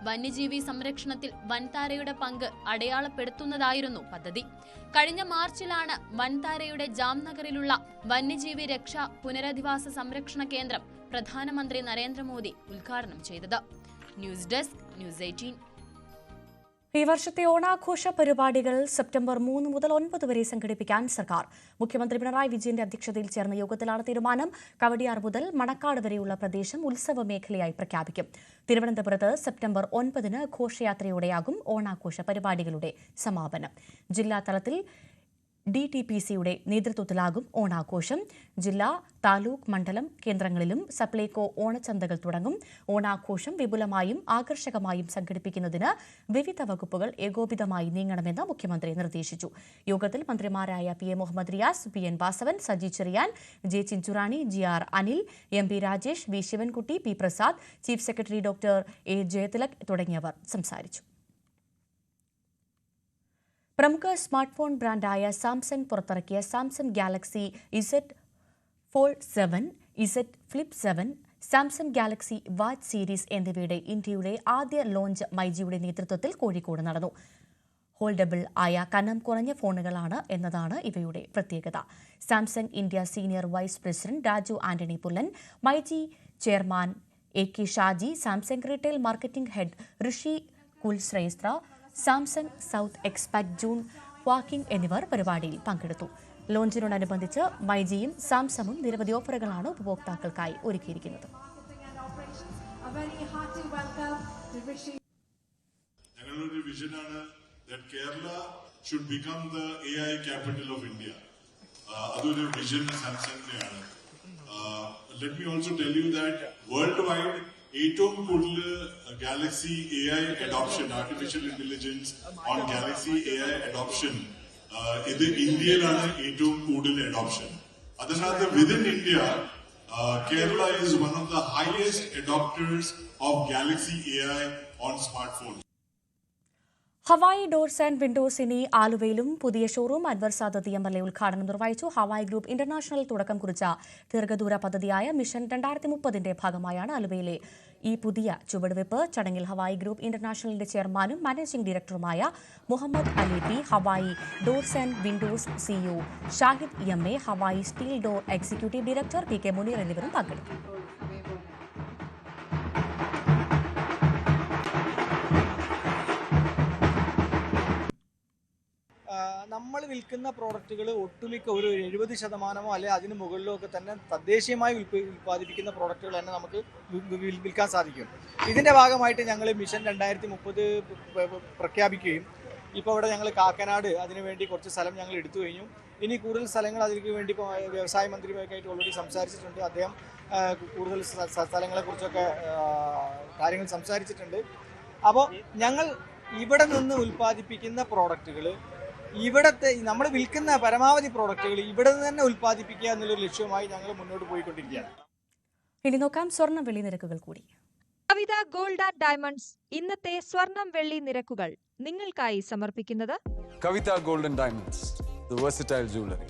വന്യജീവി സംരക്ഷണത്തിൽ വൻതാരയുടെ പങ്ക് അടയാളപ്പെടുത്തുന്നതായിരുന്നു പദ്ധതി. കഴിഞ്ഞ മാർച്ചിലാണ് വൻതാരയുടെ ജാംനഗറിലുള്ള വന്യജീവി രക്ഷാ പുനരധിവാസ സംരക്ഷണ കേന്ദ്രം പ്രധാനമന്ത്രി നരേന്ദ്രമോദി ഉദ്ഘാടനം ചെയ്തത്. News desk, news 18. ഈ വർഷത്തെ ഓണാഘോഷ പരിപാടികൾ സെപ്റ്റംബർ 3 മുതൽ 9 വരെ സംഘടിപ്പിക്കാൻ സർക്കാർ. മുഖ്യമന്ത്രി പിണറായി വിജയന്റെ അധ്യക്ഷതയിൽ ചേർന്ന യോഗത്തിലാണ് തീരുമാനം. കവടിയാർ മുതൽ മണക്കാട് വരെയുള്ള പ്രദേശം ഉത്സവ മേഖലയായി പ്രഖ്യാപിക്കും. തിരുവനന്തപുരത്ത് സെപ്റ്റംബർ 9 ഘോഷയാത്രയോടെയാകും ഓണാഘോഷ പരിപാടികളുടെ സമാപനം. ജില്ലാതലത്തിൽ DTPCയുടെ നേതൃത്വത്തിലാകും ഓണാഘോഷം. ജില്ലാ, താലൂക്ക്, മണ്ഡലം കേന്ദ്രങ്ങളിലും സപ്ലൈകോ ഓണച്ചന്തകൾ തുടങ്ങും. ഓണാഘോഷം വിപുലമായും ആകർഷകമായും സംഘടിപ്പിക്കുന്നതിന് വിവിധ വകുപ്പുകൾ ഏകോപിതമായി നീങ്ങണമെന്ന് മുഖ്യമന്ത്രി നിർദ്ദേശിച്ചു. യോഗത്തിൽ മന്ത്രിമാരായ PA Muhammad Riyas, PN Vasavan, Saji Cherian, J Chinchurani, GR Anil, MP Rajesh, V Sivankutty, P Prasad, chief secretary doctor A Jayathilak തുടങ്ങിയവർ സംസാരിച്ചു. പ്രമുഖ സ്മാർട്ട് ഫോൺ ബ്രാൻഡായ സാംസങ് പുറത്തിറക്കിയ Samsung Galaxy Z Fold 7, Z Flip 7, Samsung Galaxy watch series എന്നിവയുടെ ഇന്ത്യയുടെ ആദ്യ ലോഞ്ച് മൈജിയുടെ നേതൃത്വത്തിൽ കോഴിക്കോട് നടന്നു. ഹോൾഡബിൾ ആയ കനം കുറഞ്ഞ ഫോണുകളാണ് എന്നതാണ് ഇവയുടെ പ്രത്യേകത. Samsung India senior vice president Raju Antony Pullan, myG chairman AK Shaji, Samsung retail marketing head Rishi Kulshrestha, Samsung south എക്സ്പാക്ട് ജൂൺ വാക്കിംഗ് എന്നിവർ പരിപാടിയിൽ പങ്കെടുത്തു. ലോഞ്ചിനോടനുബന്ധിച്ച് മൈജിയും സാംസങ്ങും നിരവധി ഓഫറുകളാണ് ഉപഭോക്താക്കൾക്കായി ഒരുക്കിയിരിക്കുന്നത്. ഞങ്ങളുടെ വിഷനാണ് Kerala should become the AI capital of India. അതൊരു വിഷൻ സാംസങ്ങിന്റെയാണ്. Let me also tell you that worldwide ഏറ്റവും കൂടുതൽ Galaxy AI adoption, artificial intelligence on Galaxy AI adoption ഇത് ഇന്ത്യയിലാണ് ഏറ്റവും കൂടുതൽ അഡോപ്ഷൻ. അതിനകത്ത് within India Kerala is one of the highest adopters of Galaxy AI on smartphone. Hawaii doors and windows ഇനി ആലുവയിലും പുതിയ ഷോറൂം അൻവർ സാദത്ത് MLA ഉദ്ഘാടനം നിർവഹിച്ചു. ഹവായി ഗ്രൂപ്പ് ഇന്റർനാഷണൽ തുടക്കം കുറിച്ച ദീർഘദൂര പദ്ധതിയായ മിഷൻ 2030ന്റെ ഭാഗമായാണ് ആലുവയിലെ ഈ പുതിയ ചുവടുവയ്പ്. ചടങ്ങിൽ ഹവായി ഗ്രൂപ്പ് ഇന്റർനാഷണലിന്റെ ചെയർമാനും മാനേജിംഗ് ഡയറക്ടറുമായ Muhammad Ali P, Hawai doors and windows CEO Shahid MA, Hawai steel door executive director PK Muneer എന്നിവരും പങ്കെടുത്തു. നമ്മൾ വിൽക്കുന്ന പ്രോഡക്റ്റുകൾ ഒട്ടുമിക്ക ഒരു 70% അല്ലെങ്കിൽ അതിന് മുകളിലോ ഒക്കെ തന്നെ തദ്ദേശീയമായി ഉൽപ്പാദിപ്പിക്കുന്ന പ്രോഡക്റ്റുകൾ തന്നെ നമുക്ക് വിൽക്കാൻ സാധിക്കും. ഇതിൻ്റെ ഭാഗമായിട്ട് ഞങ്ങൾ മിഷൻ 2030 പ്രഖ്യാപിക്കുകയും ഇപ്പോൾ ഇവിടെ ഞങ്ങൾ കാക്കനാട് അതിനുവേണ്ടി കുറച്ച് സ്ഥലം ഞങ്ങൾ എടുത്തു കഴിഞ്ഞു. ഇനി കൂടുതൽ സ്ഥലങ്ങൾ അതിലേക്ക് വേണ്ടി വ്യവസായ മന്ത്രിയുമായിട്ട് ഓൾറെഡി സംസാരിച്ചിട്ടുണ്ട്. അദ്ദേഹം കൂടുതൽ സ്ഥലങ്ങളെക്കുറിച്ചൊക്കെ കാര്യങ്ങൾ സംസാരിച്ചിട്ടുണ്ട്. അപ്പോൾ ഞങ്ങൾ ഇവിടെ നിന്ന് ഉൽപ്പാദിപ്പിക്കുന്ന പ്രോഡക്റ്റുകൾ ഇവിടത്തെ നമ്മൾ വിൽക്കുന്ന പരമാവധി പ്രോഡക്റ്റുകൾ ഇവിടെ നിന്ന് തന്നെ ഉൽപ്പാദിപ്പിക്കുക എന്നുള്ളൊരു ലക്ഷ്യവുമായി ഞങ്ങൾ മുന്നോട്ട് പോയിക്കൊണ്ടിരിക്കുകയാണ്. ഇനി നോക്കാം സ്വർണ്ണം വെള്ളി നിരക്കുകൾ കൂടി. കവിത ഗോൾഡ് ആൻഡ് ഡയമണ്ട്സ് ഇന്നത്തെ സ്വർണം വെള്ളി നിരക്കുകൾ നിങ്ങൾക്കായി സമർപ്പിക്കുന്നത് Kavitha gold and diamonds, the versatile jewellery.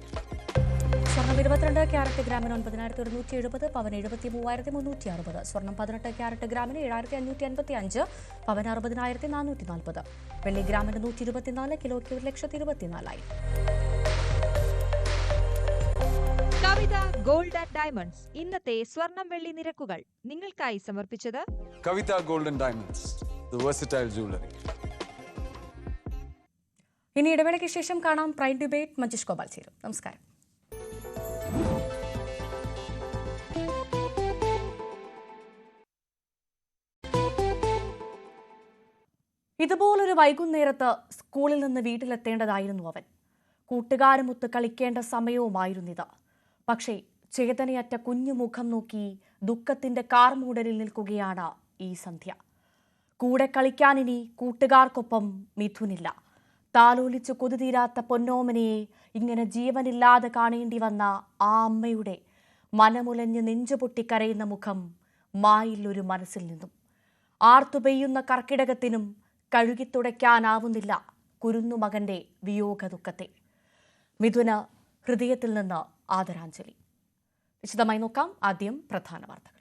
സ്വർണം 22 ക്യാരറ്റ് ഗ്രാമിന് 9,170, പവൻ 73,360. സ്വർണം 18 ക്യാരറ്റ് ഗ്രാമിന് 7,555, പവൻ 60,440. വെള്ളി ഗ്രാമിന് 124, കിലോയ്ക്ക് 1,24,000. കവിത ഗോൾഡ് ആൻഡ് ഡയമണ്ട്സ് ഇന്നത്തെ സ്വർണം വെള്ളി നിരക്കുകൾ നിങ്ങൾക്കായി സമർപ്പിച്ചത് Kavitha gold and diamonds, the versatile jewellery. ഇനി ഇടവേളയ്ക്ക് ശേഷം കാണാം പ്രൈം ഡിബേറ്റ്. മഞ്ജുഷ് ഗോപാൽ ചേരും. നമസ്കാരം. ഇതുപോലൊരു വൈകുന്നേരത്ത് സ്കൂളിൽ നിന്ന് വീട്ടിലെത്തേണ്ടതായിരുന്നു അവൻ. കൂട്ടുകാരുമൊത്ത് കളിക്കേണ്ട സമയവുമായിരുന്നിത്. പക്ഷേ ചേതനയറ്റ കുഞ്ഞുമുഖം നോക്കി ദുഃഖത്തിന്റെ കാർമൂടലിൽ നിൽക്കുകയാണ് ഈ സന്ധ്യ. കൂടെ കളിക്കാനിനി കൂട്ടുകാർക്കൊപ്പം മിഥുനില്ല. താലോലിച്ചു കൊതിതീരാത്ത പൊന്നോമനയെ ഇങ്ങനെ ജീവനില്ലാതെ കാണേണ്ടി വന്ന ആ അമ്മയുടെ മനമുലഞ്ഞ് നെഞ്ചുപൊട്ടിക്കരയുന്ന മുഖം മായില്ലൊരു മനസ്സിൽ നിന്നും. ആർത്തുപെയ്യുന്ന കർക്കിടകത്തിനും കഴുകിത്തുടയ്ക്കാനാവുന്നില്ല കുരുന്നുമകന്റെ വിയോഗ ദുഃഖത്തെ. മിഥുന ഹൃദയത്തിൽ നിന്ന് ആദരാഞ്ജലി. വിശദമായി നോക്കാം. ആദ്യം പ്രധാന വാർത്തകൾ.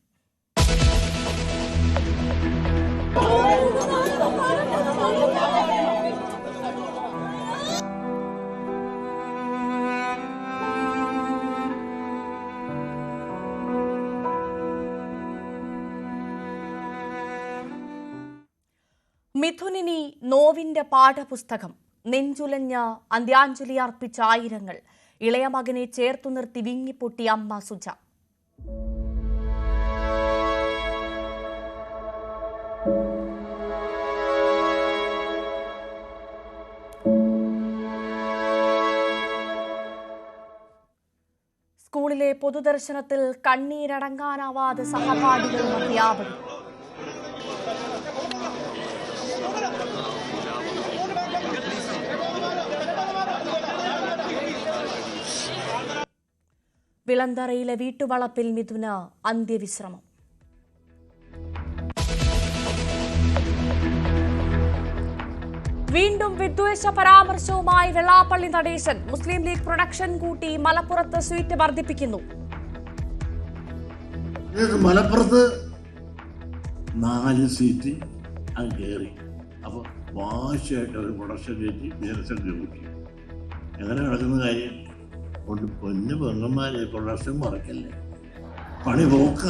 മിഥുനിനി നോവിന്റെ പാഠപുസ്തകം. നെഞ്ചുലഞ്ഞ് അന്ത്യാഞ്ജലി അർപ്പിച്ച ആയിരങ്ങൾ. ഇളയ മകനെ ചേർത്തു നിർത്തി വിങ്ങിപ്പൊട്ടി അമ്മ സുജ. സ്കൂളിലെ പൊതുദർശനത്തിൽ കണ്ണീരടങ്ങാനാവാതെ സഹപാഠികളും അധ്യാപകരും. വിളന്തറയിലെ വീട്ടുവളപ്പിൽ മിഥുന അന്ത്യവിശ്രമം. വീണ്ടും വിദ്വേഷ പരാമർശവുമായി വെള്ളാപ്പള്ളി നടേശൻ. മുസ്ലിം ലീഗ് പ്രൊഡക്ഷൻ കൂട്ടി മലപ്പുറത്ത് സ്വീറ്റ് വർദ്ധിപ്പിക്കുന്നു. മലപ്പുറത്ത് 4 സീറ്റ് അങ്ങ് കയറി. അപ്പൊ വാശിയായിട്ട് അവർ പ്രൊഡക്ഷൻ കയറ്റി ജനസംഖ്യ കൂട്ടി. എങ്ങനെ നടക്കുന്ന കാര്യം കൊണ്ട് പൊന്നു പെങ്ങന്മാരെ പ്രൊഡക്ഷൻ മറക്കല്ലേ, പണി പോക്ക.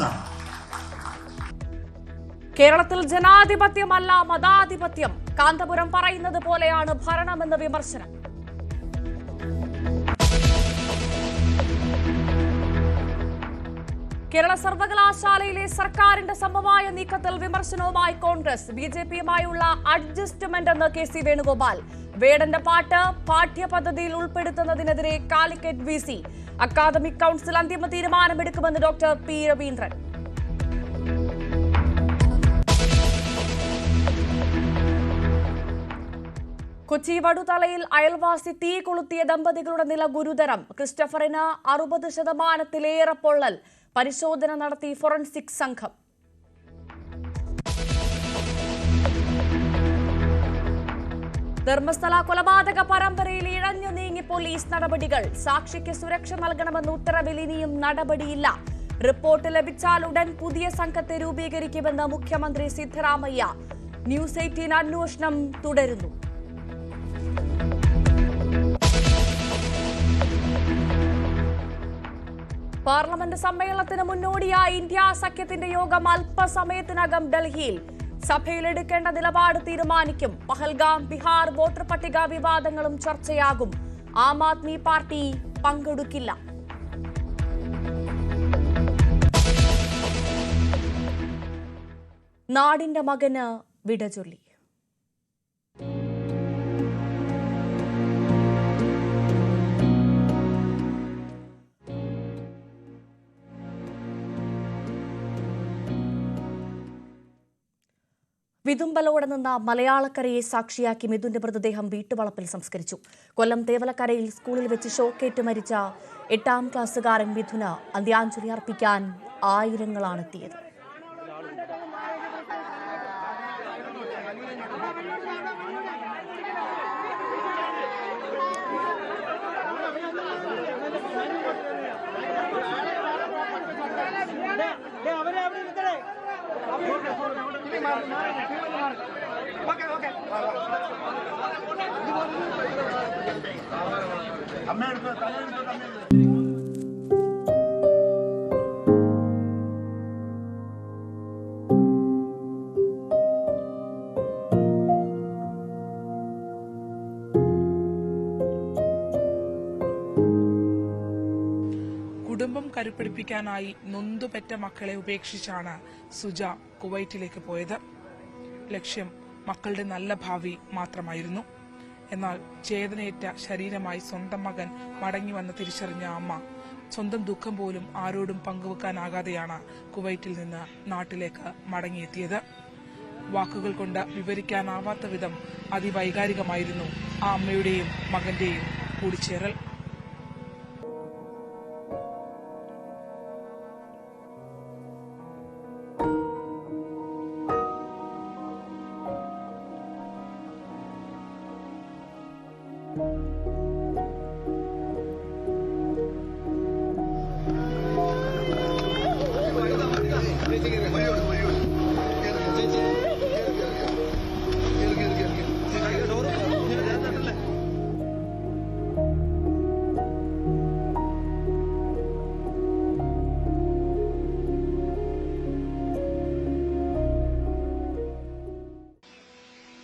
കേരളത്തിൽ ജനാധിപത്യമല്ല മതാധിപത്യം. കാന്തപുരം പറയുന്നത് പോലെയാണ് ഭരണമെന്ന വിമർശനം. കേരള സർവകലാശാലയിലെ സർക്കാരിന്റെ സമവായ നീക്കത്തിൽ വിമർശനവുമായി കോൺഗ്രസ്. ബിജെപിയുമായുള്ള അഡ്ജസ്റ്റ്മെന്റ് എന്ന് കെ സി വേണുഗോപാൽ. വേടന്റെ പാട്ട് പാഠ്യപദ്ധതിയിൽ ഉൾപ്പെടുത്തുന്നതിനെതിരെ കാലിക്കറ്റ് VC. അക്കാദമിക് കൌൺസിൽ അന്തിമ തീരുമാനമെടുക്കുമെന്ന് ഡോക്ടർ പി രവീന്ദ്രൻ. കൊച്ചി വടുതലയിൽ അയൽവാസി തീ കൊളുത്തിയ ദമ്പതികളുടെ നില ഗുരുതരം. ക്രിസ്റ്റഫറിന് 60% പൊള്ളൽ. പരിശോധന നടത്തി ഫോറൻസിക് സംഘം. ധർമ്മസ്ഥല കൊലപാതക പരമ്പരയിൽ ഇഴഞ്ഞു നീങ്ങി പോലീസ് നടപടികൾ. സാക്ഷിക്ക് സുരക്ഷ നൽകണമെന്ന് ഉത്തരവിൽ ഇനിയും നടപടിയില്ല. റിപ്പോർട്ട് ലഭിച്ചാൽ ഉടൻ പുതിയ സംഘത്തെ രൂപീകരിക്കുമെന്ന് മുഖ്യമന്ത്രി സിദ്ധരാമയ്യ. ന്യൂസ് 18 അന്വേഷണം തുടരുന്നു. പാർലമെന്റ് സമ്മേളനത്തിന് മുന്നോടിയായി ഇന്ത്യ സഖ്യത്തിന്റെ യോഗം അല്പസമയത്തിനകം ഡൽഹിയിൽ. സഭയിൽ എടുക്കേണ്ട നിലപാട് തീരുമാനിക്കും. പഹൽഗാം, ബിഹാർ വോട്ടർ പട്ടിക വിവാദങ്ങളും ചർച്ചയാകും. ആം ആദ്മി പാർട്ടി പങ്കെടുക്കില്ല. നാടിന്റെ മകന് വിട ചൊല്ലി. വിതുമ്പലോടെ നിന്ന് മലയാളക്കരയെ സാക്ഷിയാക്കി മിഥുന്റെ മൃതദേഹം വീട്ടുവളപ്പിൽ സംസ്കരിച്ചു. കൊല്ലം തേവലക്കരയിൽ സ്കൂളിൽ വെച്ച് ഷോക്കേറ്റ് മരിച്ച 8ാം ക്ലാസ്സുകാരൻ മിഥുന അന്ത്യാഞ്ജലി അർപ്പിക്കാൻ ആയിരങ്ങളാണെത്തിയത്. കുടുംബം കരുപിടിപ്പിക്കാനായി നൊന്തുപെറ്റ മക്കളെ ഉപേക്ഷിച്ചാണ് സുജ കുവൈറ്റിലേക്ക് പോയത്. ലക്ഷ്യം മക്കളുടെ നല്ല ഭാവി മാത്രമായിരുന്നു. എന്നാൽ ചേതനയേറ്റ ശരീരമായി സ്വന്തം മകൻ മടങ്ങി വന്ന് തിരിച്ചറിഞ്ഞ അമ്മ സ്വന്തം ദുഃഖം പോലും ആരോടും പങ്കുവെക്കാനാകാതെയാണ് കുവൈറ്റിൽ നിന്ന് നാട്ടിലേക്ക് മടങ്ങിയെത്തിയത്. വാക്കുകൾ കൊണ്ട് വിവരിക്കാനാവാത്ത വിധം അതിവൈകാരികമായിരുന്നു ആ അമ്മയുടെയും മകന്റെയും കൂടിച്ചേരൽ.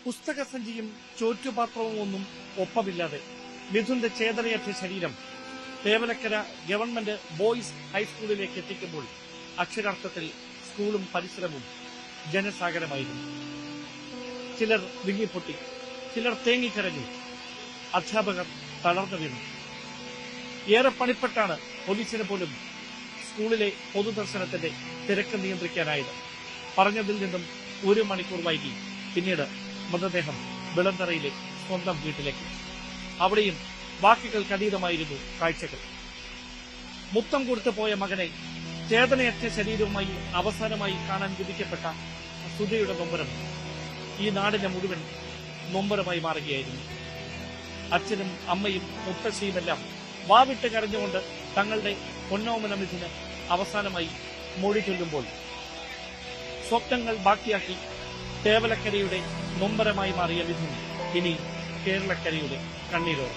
പുസ്തകസഞ്ചിയും ചോറ്റുപാത്രവും ഒന്നും ഒപ്പമില്ലാതെ മിഥുന്റെ ചേതനയറ്റ ശരീരം തേവലക്കര ഗവൺമെന്റ് ബോയ്സ് ഹൈസ്കൂളിലേക്ക് എത്തിക്കുമ്പോൾ അക്ഷരാർത്ഥത്തിൽ സ്കൂളും പരിസരവും ജനസാഗരമായിരുന്നു. ചിലർ വിങ്ങിപ്പൊട്ടി, ചിലർ തേങ്ങിക്കരഞ്ഞു, അധ്യാപകർ തളർന്നു വീണു. ഏറെ പണിപ്പെട്ടാണ് പോലീസിന് പോലും സ്കൂളിലെ പൊതുദർശനത്തിന്റെ തിരക്ക് നിയന്ത്രിക്കാനായത്. പറഞ്ഞതിൽ നിന്നും 1 മണിക്കൂർ വൈകി പിന്നീട് മൃതദേഹം വിളന്തറയിലെ സ്വന്തം വീട്ടിലേക്ക്. അവിടെയും വാക്കുകൾക്കതീതമായിരുന്നു കാഴ്ചകൾ. മുത്തം കൊടുത്തു പോയ മകനെ ചേതനയറ്റ ശരീരവുമായി അവസാനമായി കാണാൻ വിധിക്കപ്പെട്ട സുജയുടെ നൊമ്പരം ഈ നാടിനെ മുഴുവൻ നൊമ്പരമായി മാറുകയായിരുന്നു. അച്ഛനും അമ്മയും മുത്തശ്ശിയുമെല്ലാം വാവിട്ട് കരഞ്ഞുകൊണ്ട് തങ്ങളുടെ പൊന്നോമന മിഥുന് അവസാനമായി മൊഴി ചൊല്ലുമ്പോൾ സ്വപ്നങ്ങൾ ബാക്കിയാക്കി തേവലക്കരയുടെ നൊമ്പരമായി മാറിയ മിഥുൻ ഇനി കേരളക്കരയുടെ കണ്ണീരോടെ.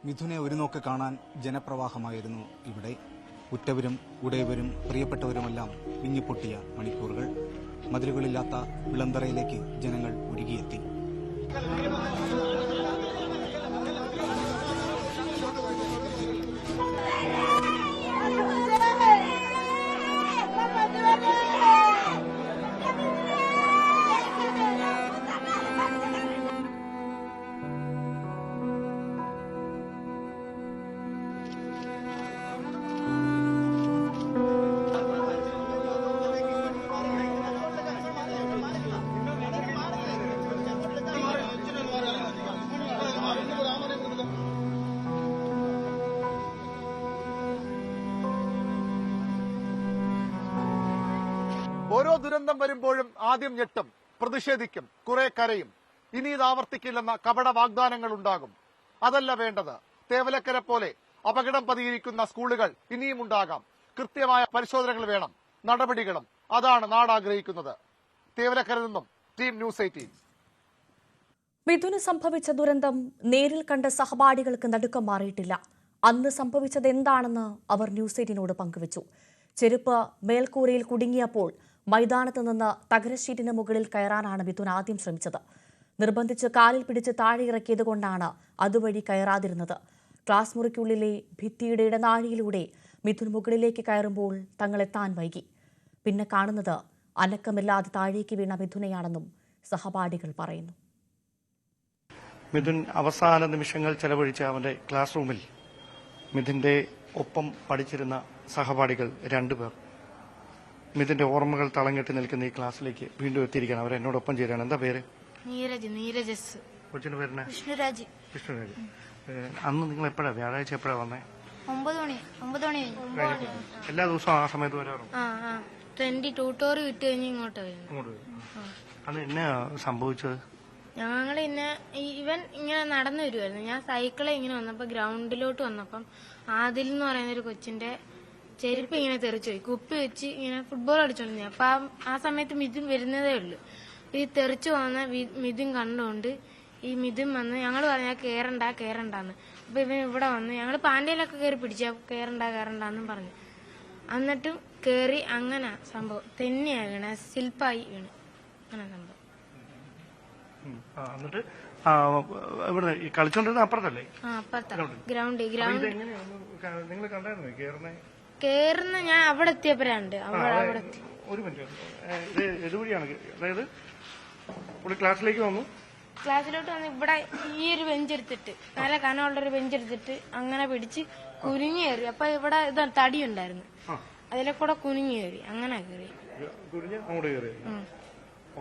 മിഥുനെ ഒരു നോക്ക് കാണാൻ ജനപ്രവാഹമായിരുന്നു ഇവിടെ. ഉറ്റവരും ഉടയവരും പ്രിയപ്പെട്ടവരുമെല്ലാം വിങ്ങിപ്പൊട്ടിയ മണിക്കൂറുകൾ. മതിലുകളില്ലാത്ത വിളന്തറയിലേക്ക് ജനങ്ങൾ ഒഴുകിയെത്തി. ഓരോ ദുരന്തം വരുമ്പോഴും ആദ്യം ഞെട്ടും, പ്രതിഷേധിക്കും, കുറെ കരയും. ഇനി ഇത് ആവർത്തിക്കില്ലെന്ന കപട വാഗ്ദാനങ്ങൾ ഉണ്ടാകും. അതല്ല വേണ്ടത്. തേവലക്കര പോലെ അപകടം പതിയിരിക്കുന്ന സ്കൂളുകൾ ഇനിയും ഉണ്ടാകാം. കൃത്യമായ പരിശോധനകൾ വേണം, നടപടികളും. അതാണ് നാട് ആഗ്രഹിക്കുന്നത്. തേവലക്കര നിന്നും ടീം ന്യൂസ് 18. മിഥുന് സംഭവിച്ച ദുരന്തം നേരിൽ കണ്ട സഹപാഠികൾക്ക് നടുക്കം മാറിയിട്ടില്ല. അന്ന് സംഭവിച്ചത് എന്താണെന്ന് അവർ ന്യൂസ് 18നോട് പങ്കുവച്ചു. ചെരുപ്പ് മേൽക്കൂരയിൽ കുടുങ്ങിയപ്പോൾ മൈതാനത്ത് നിന്ന് തകരശീറ്റിന് മുകളിൽ കയറാനാണ് മിഥുൻ ആദ്യം ശ്രമിച്ചത്. നിർബന്ധിച്ച് കാലിൽ പിടിച്ച് താഴെ ഇറക്കിയതുകൊണ്ടാണ് അതുവഴി കയറാതിരുന്നത്. ക്ലാസ് മുറിക്കുള്ളിലെ ഭിത്തിയുടെ ഇടനാഴിയിലൂടെ മിഥുൻ മുകളിലേക്ക് കയറുമ്പോൾ തങ്ങളെത്താൻ വൈകി. പിന്നെ കാണുന്നത് അനക്കമില്ലാതെ താഴേക്ക് വീണ മിഥുനെയാണെന്നും സഹപാഠികൾ പറയുന്നു. മിഥുൻ അവസാന നിമിഷങ്ങൾ ചെലവഴിച്ച അവന്റെ ക്ലാസ് റൂമിൽ മിഥുന്റെ ഒപ്പം പഠിച്ചിരുന്ന സഹപാഠികൾ 2 പേർ മിഥുന്റെ ഓർമ്മകൾ തളങ്ങിട്ട് നിൽക്കുന്ന ഈ ക്ലാസ്സിലേക്ക് വീണ്ടും എത്തിയിരിക്കുകയാണ്. അവർ എന്നോടൊപ്പം ചേരാണ്. എന്താ പേര്? നീരജ്. കൊച്ചിന്റെ പേരിന്? വിഷ്ണുരാജ്. അന്ന് നിങ്ങൾ എപ്പോഴാ, വ്യാഴാഴ്ച എപ്പോഴാ വന്നേ? 9 മണി കഴിഞ്ഞു. എല്ലാ ദിവസവും ആ സമയത്ത് വരാറുണ്ട്. ട്രെൻഡി ട്യൂട്ടോർ വിട്ട് കഴിഞ്ഞ് ഇങ്ങോട്ട് അങ്ങോട്ട് വരും. അത് എന്നാ സംഭവിച്ചത്? ഞങ്ങൾ ഇവൻ ഇങ്ങനെ നടന്നു വരുമായിരുന്നു. ഞാൻ സൈക്കിളിൽ ഇങ്ങനെ വന്നപ്പോ ഗ്രൗണ്ടിലോട്ട് വന്നപ്പം ആദിൽ എന്ന് പറയുന്ന ഒരു കൊച്ചിന്റെ ചെരുപ്പ് ഇങ്ങനെ തെറിച്ചു പോയി. കുപ്പി വെച്ച് ഇങ്ങനെ ഫുട്ബോൾ കളിച്ചോണ്ടിരുന്നു. അപ്പൊ ആ സമയത്ത് മിഥുൻ വരുന്നതേ ഉള്ളു. ഈ തെറിച്ചു പോകുന്ന മിഥുൻ കണ്ടുകൊണ്ട് ഈ മിഥുൻ വന്ന് ഞങ്ങൾ പറഞ്ഞാൽ കേറണ്ടാന്ന്. അപ്പൊ ഇവൻ ഇവിടെ വന്ന് ഞങ്ങൾ പാൻഡയിലൊക്കെ കയറി പിടിച്ച കേറണ്ടെന്നും പറഞ്ഞു. എന്നിട്ടും കേറി. അങ്ങനെ സംഭവം തന്നെയാ വീണ, ശില്പായി വീണ്. അങ്ങനെ സംഭവം. എന്നിട്ട് ഇവിടെ കളിച്ചോണ്ടിരുന്ന അപ്പുറത്തല്ലേ? ഗ്രൗണ്ട് നിങ്ങൾ കണ്ടായിരുന്നോ കേറുന്ന? ഞാൻ അവിടെ എത്തിയപ്പോഴാണ്ട്. ഒരു മിനിറ്റ്, ഇത് എതുവഴിയാണ്? അതായത് പുള്ളി ക്ലാസ്സിലേക്ക് വന്നു, ക്ലാസ്സിലോട്ട് വന്ന് ഇവിടെ ഈ ഒരു ബെഞ്ച് എടുത്തിട്ട്, നല്ല കനമുള്ളൊരു ബെഞ്ച് എടുത്തിട്ട് അങ്ങനെ പിടിച്ച് കുനിഞ്ഞു കയറി. അപ്പൊ ഇവിടെ ഇത് തടി ഉണ്ടായിരുന്നു, അതിലെ കൂടെ കുനിഞ്ഞു കയറി. അങ്ങനെ കയറി അങ്ങോട്ട് കയറി.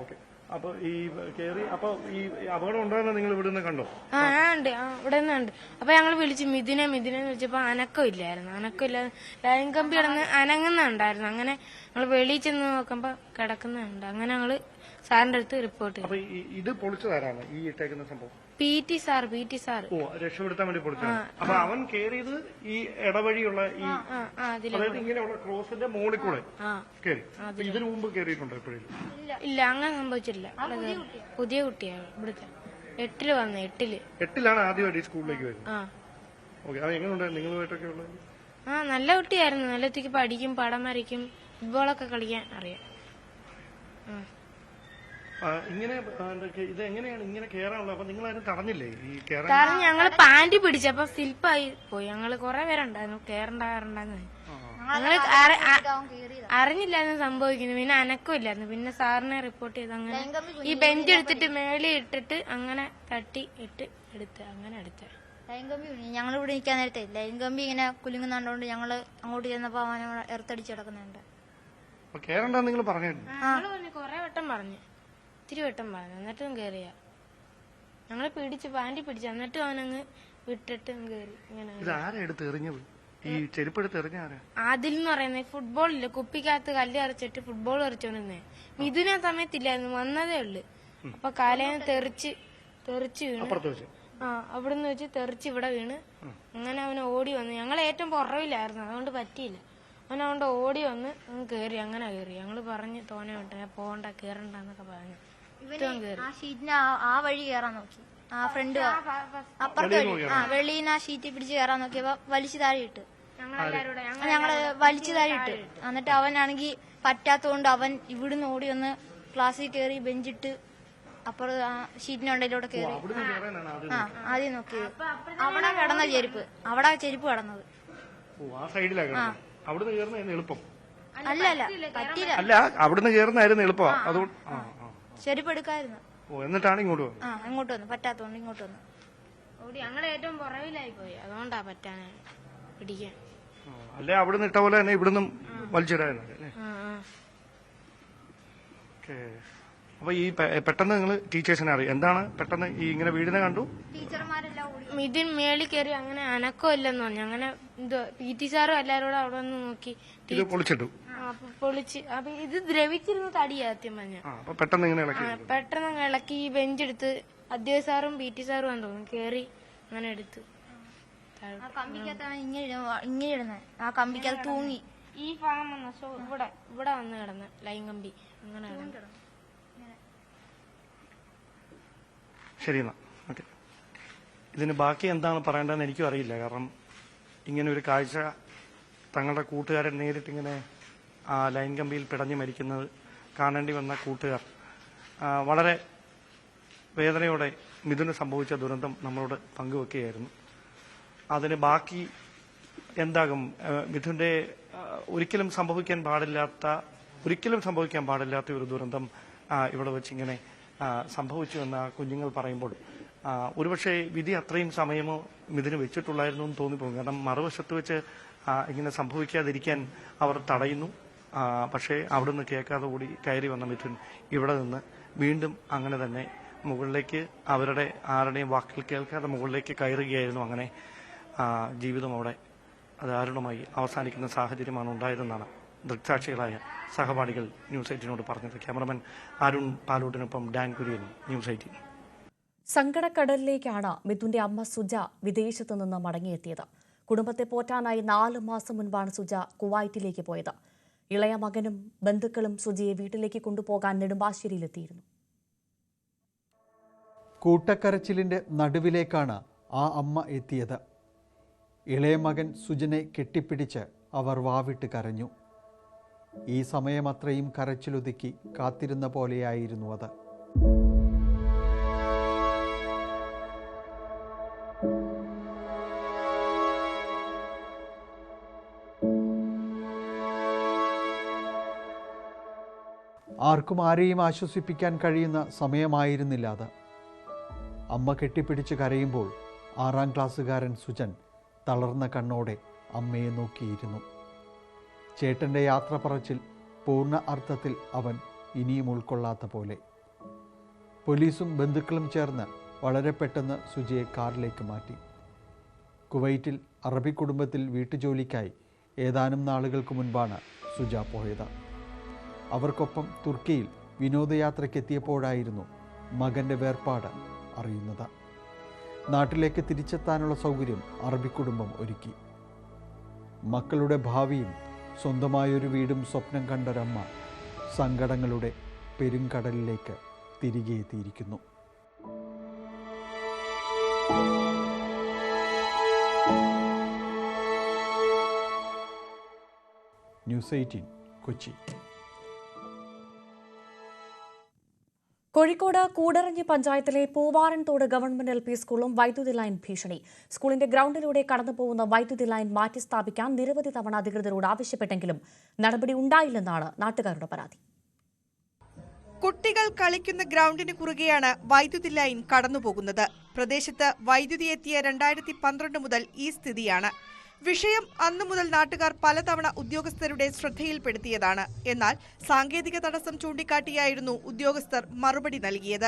ഓക്കെ. അപ്പൊ ഈ കേറി, അപ്പൊ ഈ അപകടം ഉണ്ടാകുന്ന നിങ്ങൾ ഇവിടെ നിന്ന് കണ്ടോ? ഉണ്ട്, ഇവിടെ നിന്നുണ്ട്. അപ്പൊ ഞങ്ങൾ വിളിച്ചു മിഥുനെ വിളിച്ചപ്പോ അനക്കമില്ലായിരുന്നു. ലൈൻ കമ്പി കിടന്ന് അനങ്ങുന്നുണ്ടായിരുന്നു. അങ്ങനെ ഞങ്ങൾ വെളിയിൽ ചെന്ന് നോക്കുമ്പോ കിടക്കുന്നുണ്ട്. അങ്ങനെ ഞങ്ങള് സാറിന്റെ അടുത്ത് റിപ്പോർട്ട് ചെയ്തു. ഇത് പൊളിച്ചതാരാണ് ഈ ഇട്ടേക്കുന്ന സംഭവം? P T sir. ഓ, രക്ഷപ്പെടുത്താൻ വേണ്ടി പൊളിച്ചതാണ്. അപ്പൊ അവൻ കേറിയത് ഈ ഇടവഴിയുള്ള ഈ അതായത് ഇങ്ങനെയുള്ള ക്രോസിന്റെ മുകളിൽ കൂടെ കേറി. ഇതിനു മുമ്പ് കേറിയിട്ടുണ്ടോ എപ്പോഴും? ഇല്ല, അങ്ങനെ സംഭവിച്ചില്ല. പുതിയ കുട്ടിയാണ് ഇവിടുത്തെ. 8ല് വന്നേ. 8ലാണ് ആദ്യമായിട്ട് ഈ സ്കൂളിലേക്ക് വരുന്നത്. ഓക്കെ. അത് എങ്ങനെയുണ്ടായിരുന്നു നിങ്ങളുമായിട്ടൊക്കെ ഉള്ളത്? നല്ല കുട്ടിയായിരുന്നു. നല്ല ഒത്തിരി പഠിക്കും, പടം വരയ്ക്കും, ഫുട്ബോളൊക്കെ കളിക്കാൻ അറിയാം. ഇങ്ങനെ ഇത് എങ്ങനെയാണ് ഇങ്ങനെ കേറാനുള്ളത്? അപ്പൊ നിങ്ങൾ അതിന് തടഞ്ഞില്ലേ ഈ കേറാൻ? കാരണം ഞങ്ങള് പാന്റ് പിടിച്ചപ്പോ സ്ലിപ്പായി പോയി. ഞങ്ങള് കുറെ പേരുണ്ടായിരുന്നു കേറണ്ടെന്ന്. ഞങ്ങള് അറിഞ്ഞില്ലായിരുന്നു സംഭവിക്കുന്നു. പിന്നെ അനക്കമില്ലായിരുന്നു. പിന്നെ സാറിനെ റിപ്പോർട്ട് ചെയ്ത് അങ്ങനെ ഈ ബെഞ്ച് എടുത്തിട്ട് മേളിൽ ഇട്ടിട്ട് അങ്ങനെ തട്ടി എടുത്ത് അങ്ങനെ എടുത്ത ലൈൻ കമ്പി ഞങ്ങളിവിടെ നിൽക്കാൻ നേരത്തെ ലൈൻ കമ്പി ഇങ്ങനെ കുലുങ്ങുന്നുണ്ടോണ്ട് ഞങ്ങള് അങ്ങോട്ട് ചെന്നപ്പോ അവൻ എർത്തടിച്ച് കിടക്കുന്നുണ്ട്. കേറണ്ടെന്ന് നിങ്ങൾ പറഞ്ഞു? കൊറേ വട്ടം പറഞ്ഞു, ഇത്തിരി വട്ടം പറഞ്ഞു. എന്നിട്ടും കേറിയ ഞങ്ങള് പാൻറ് പിടിച്ചു. എന്നിട്ടും അവനങ്ങ് വിട്ടിട്ട് കേറി. ഇങ്ങനെ ഈ ചെരുപ്പെടുത്ത് എറിഞ്ഞ ആദിൽ എന്ന് പറയുന്നത് ഫുട്ബോളില്ല, കുപ്പിക്കകത്ത് കല്ല് അരച്ചിട്ട് ഫുട്ബോൾ എറിച്ചോണ്ടിരുന്നേ. മിഥുന സമയത്തില്ലായിരുന്നു, വന്നതേ ഉള്ളു. അപ്പൊ കാലേന്ന് തെറിച്ച് വീണ്. അവിടുന്ന് വെച്ച് തെറിച്ച് ഇവിടെ വീണ്. അങ്ങനെ അവന് ഓടി വന്നു. ഞങ്ങൾ ഏറ്റവും പുറവിലായിരുന്നു, അതുകൊണ്ട് പറ്റിയില്ല. അവനതുകൊണ്ട് ഓടി വന്ന് കേറി. അങ്ങനെ കേറി. ഞങ്ങള് പറഞ്ഞു തോനെ വിട്ട പോകണ്ട, കേറണ്ടെന്നൊക്കെ പറഞ്ഞു. ആ ഷീറ്റിന് ആ വഴി കേറാൻ നോക്കി. ആ ഫ്രണ്ട് അപ്പുറത്തെ വഴി വെളിയിൽ ആ ഷീറ്റ് പിടിച്ച് കയറാൻ നോക്കിയപ്പോ വലിച്ചു താഴെ ഇട്ട്. ഞങ്ങള് വലിച്ചു താഴെ ഇട്ട്. എന്നിട്ട് അവനാണെങ്കിൽ പറ്റാത്തോണ്ട് അവൻ ഇവിടുന്ന് ഓടി വന്ന് ക്ലാസ്സിൽ കയറി ബെഞ്ചിട്ട് അപ്പുറം ഷീറ്റിനുണ്ടതിലൂടെ കയറി. ആദ്യം നോക്കിയത് അവിടെ കിടന്ന ചെരുപ്പ് കിടന്നത്. അല്ല പറ്റിയില്ല. അല്ല, അവിടുന്ന് കയറുന്നായിരുന്നു എളുപ്പം. അതുകൊണ്ട് ചെരുപ്പ് എടുക്കായിരുന്നു. എന്നിട്ടാണ് ഇങ്ങോട്ട് അങ്ങോട്ട് വന്നു. പറ്റാത്തോണ്ട് ഇങ്ങോട്ട് വന്നു. ഞങ്ങൾ ഏറ്റവും പുറവിലായി പോയി, അതുകൊണ്ടാ പറ്റാനായി പിടിക്കാൻ. അല്ലെ അവിടുന്ന് ഇട്ട പോലെ തന്നെ ഇവിടുന്ന് വലിച്ചിടായിരുന്നു. അപ്പൊ ഈ പെട്ടെന്ന് നിങ്ങൾ ടീച്ചേഴ്സിനെ അറിയാം എന്താണ് പെട്ടെന്ന് ഈ ഇങ്ങനെ വീടിനെ കണ്ടു? മിഥുൻ മേളിൽ കയറി. അങ്ങനെ അനക്കമില്ലെന്ന് പറഞ്ഞു. അങ്ങനെ PT സാറും എല്ലാരോടും അവിടെ വന്ന് നോക്കി പൊളിച്ച്. അപ്പൊ ഇത് ദ്രവിച്ചിരുന്ന തടിയാ സത്യം പറഞ്ഞ. പെട്ടെന്ന് ഇളക്കി ഈ ബെഞ്ചെടുത്ത് അധ്യാപക സാറും PT സാറും ആണെന്ന് തോന്നുന്നു കയറി. അങ്ങനെ എടുത്ത് കമ്പിക്കകത്താണ് ഇങ്ങനെ ഇടുന്നത്. ആ കമ്പിക്കകത്ത് തൂങ്ങി ഈ ഭാഗം വന്ന ഇവിടെ വന്ന് കിടന്ന ലൈൻ കമ്പി. അങ്ങനെ ശരി, എന്നാ ഓക്കെ. ഇതിന് ബാക്കി എന്താണ് പറയേണ്ടതെന്ന് എനിക്കും അറിയില്ല. കാരണം ഇങ്ങനെ ഒരു കാഴ്ച തങ്ങളുടെ കൂട്ടുകാരൻ നേരിട്ടിങ്ങനെ ആ ലൈൻ കമ്പിയിൽ പിടഞ്ഞു മരിക്കുന്നത് കാണേണ്ടി വന്ന കൂട്ടുകാർ വളരെ വേദനയോടെ മിഥുന് സംഭവിച്ച ദുരന്തം നമ്മളോട് പങ്കുവെക്കുകയായിരുന്നു. അതിന് ബാക്കി എന്താകും? മിഥുന്റെ ഒരിക്കലും സംഭവിക്കാൻ പാടില്ലാത്ത ഒരു ദുരന്തം ഇവിടെ വെച്ചിങ്ങനെ സംഭവിച്ചു എന്ന് കുഞ്ഞുങ്ങൾ പറയുമ്പോൾ ഒരുപക്ഷെ വിധി അത്രയും സമയമോ മിഥുന് വെച്ചിട്ടുള്ളായിരുന്നു എന്ന് തോന്നിപ്പോകും. കാരണം മറുവശത്ത് വെച്ച് ഇങ്ങനെ സംഭവിക്കാതിരിക്കാൻ അവർ തടയുന്നു. പക്ഷേ അവിടെ നിന്ന് കേൾക്കാതെ കൂടി കയറി വന്ന മിഥുൻ ഇവിടെ നിന്ന് വീണ്ടും അങ്ങനെ തന്നെ മുകളിലേക്ക് ആരുടെയും വാക്കുകൾ കേൾക്കാതെ മുകളിലേക്ക് കയറുകയായിരുന്നു. അങ്ങനെ ജീവിതം അവിടെ അത് ദാരുണമായി അവസാനിക്കുന്ന സാഹചര്യമാണ് ഉണ്ടായതെന്നാണ് ദൃക്സാക്ഷികളായ സഹപാഠികൾ ന്യൂസ് 18നോട് പറഞ്ഞത്. ക്യാമറമാൻ അരുൺ പാലോട്ടിനൊപ്പം ഡാൻ കുര്യൻ, ന്യൂസ് 18. സങ്കടക്കടലിലേക്കാണ് മിഥുന്റെ അമ്മ സുജ വിദേശത്തു നിന്ന് മടങ്ങിയെത്തിയത്. കുടുംബത്തെ പോറ്റാനായി 4 മാസം മുൻപാണ് സുജ കുവൈറ്റിലേക്ക് പോയത്. ഇളയ മകനും ബന്ധുക്കളും സുജയെ വീട്ടിലേക്ക് കൊണ്ടുപോകാൻ നെടുമ്പാശ്ശേരിയിലെത്തിയിരുന്നു. കൂട്ടക്കരച്ചിലിന്റെ നടുവിലേക്കാണ് ആ അമ്മ എത്തിയത്. ഇളയ മകൻ സുജനെ കെട്ടിപ്പിടിച്ച് അവർ വാവിട്ട് കരഞ്ഞു. ഈ സമയമത്രയും കരച്ചിലൊതുക്കി കാത്തിരുന്ന പോലെയായിരുന്നു അത്. ആർക്കും ആരെയും ആശ്വസിപ്പിക്കാൻ കഴിയുന്ന സമയമായിരുന്നില്ല അത്. അമ്മ കെട്ടിപ്പിടിച്ച് കരയുമ്പോൾ 6ാം ക്ലാസ്സുകാരൻ സുജൻ തളർന്ന കണ്ണോടെ അമ്മയെ നോക്കിയിരുന്നു. ചേട്ടൻ്റെ യാത്ര പറച്ചിൽ പൂർണ്ണ അർത്ഥത്തിൽ അവൻ ഇനിയും ഉൾക്കൊള്ളാത്ത പോലെ. പോലീസും ബന്ധുക്കളും ചേർന്ന് വളരെ പെട്ടെന്ന് സുജയെ കാറിലേക്ക് മാറ്റി. കുവൈറ്റിൽ അറബി കുടുംബത്തിൽ വീട്ടുജോലിക്കായി ഏതാനും നാളുകൾക്ക് മുൻപാണ് സുജ പോയത്. അവർക്കൊപ്പം തുർക്കിയിൽ വിനോദയാത്രയ്ക്കെത്തിയപ്പോഴായിരുന്നു മകൻ്റെ വേർപാട് അറിയുന്നത്. നാട്ടിലേക്ക് തിരിച്ചെത്താനുള്ള സൗകര്യം അറബി കുടുംബം ഒരുക്കി. മക്കളുടെ ഭാവിയും സ്വന്തമായൊരു വീടും സ്വപ്നം കണ്ടൊരമ്മ സങ്കടങ്ങളുടെ പെരുങ്കടലിലേക്ക് തിരികെ എത്തിയിരിക്കുന്നു. ന്യൂസ് 18 കൊച്ചി. കോഴിക്കോട് കൂടരഞ്ഞി പഞ്ചായത്തിലെ പൂവാറൻതോട് ഗവൺമെന്റ് LP സ്കൂളും വൈദ്യുതി ലൈൻ ഭീഷണി. സ്കൂളിന്റെ ഗ്രൗണ്ടിലൂടെ കടന്നുപോകുന്ന വൈദ്യുതി ലൈൻ മാറ്റി സ്ഥാപിക്കാൻ നിരവധി തവണ അധികൃതരോട് ആവശ്യപ്പെട്ടെങ്കിലും നടപടി ഉണ്ടായില്ലെന്നാണ് നാട്ടുകാരുടെ പരാതി. കുട്ടികൾ കളിക്കുന്ന ഗ്രൗണ്ടിന് കുറുകെയാണ് വൈദ്യുതി ലൈൻ കടന്നുപോകുന്നത്. പ്രദേശത്ത് വൈദ്യുതി എത്തിയ 2012 മുതൽ ഈ സ്ഥിതിയാണ്. വിഷയം അന്നു മുതൽ നാട്ടുകാർ പലതവണ ഉദ്യോഗസ്ഥരുടെ ശ്രദ്ധയിൽപ്പെടുത്തിയതാണ്. എന്നാൽ സാങ്കേതിക തടസ്സം ചൂണ്ടിക്കാട്ടിയായിരുന്നു ഉദ്യോഗസ്ഥർ മറുപടി നൽകിയത്.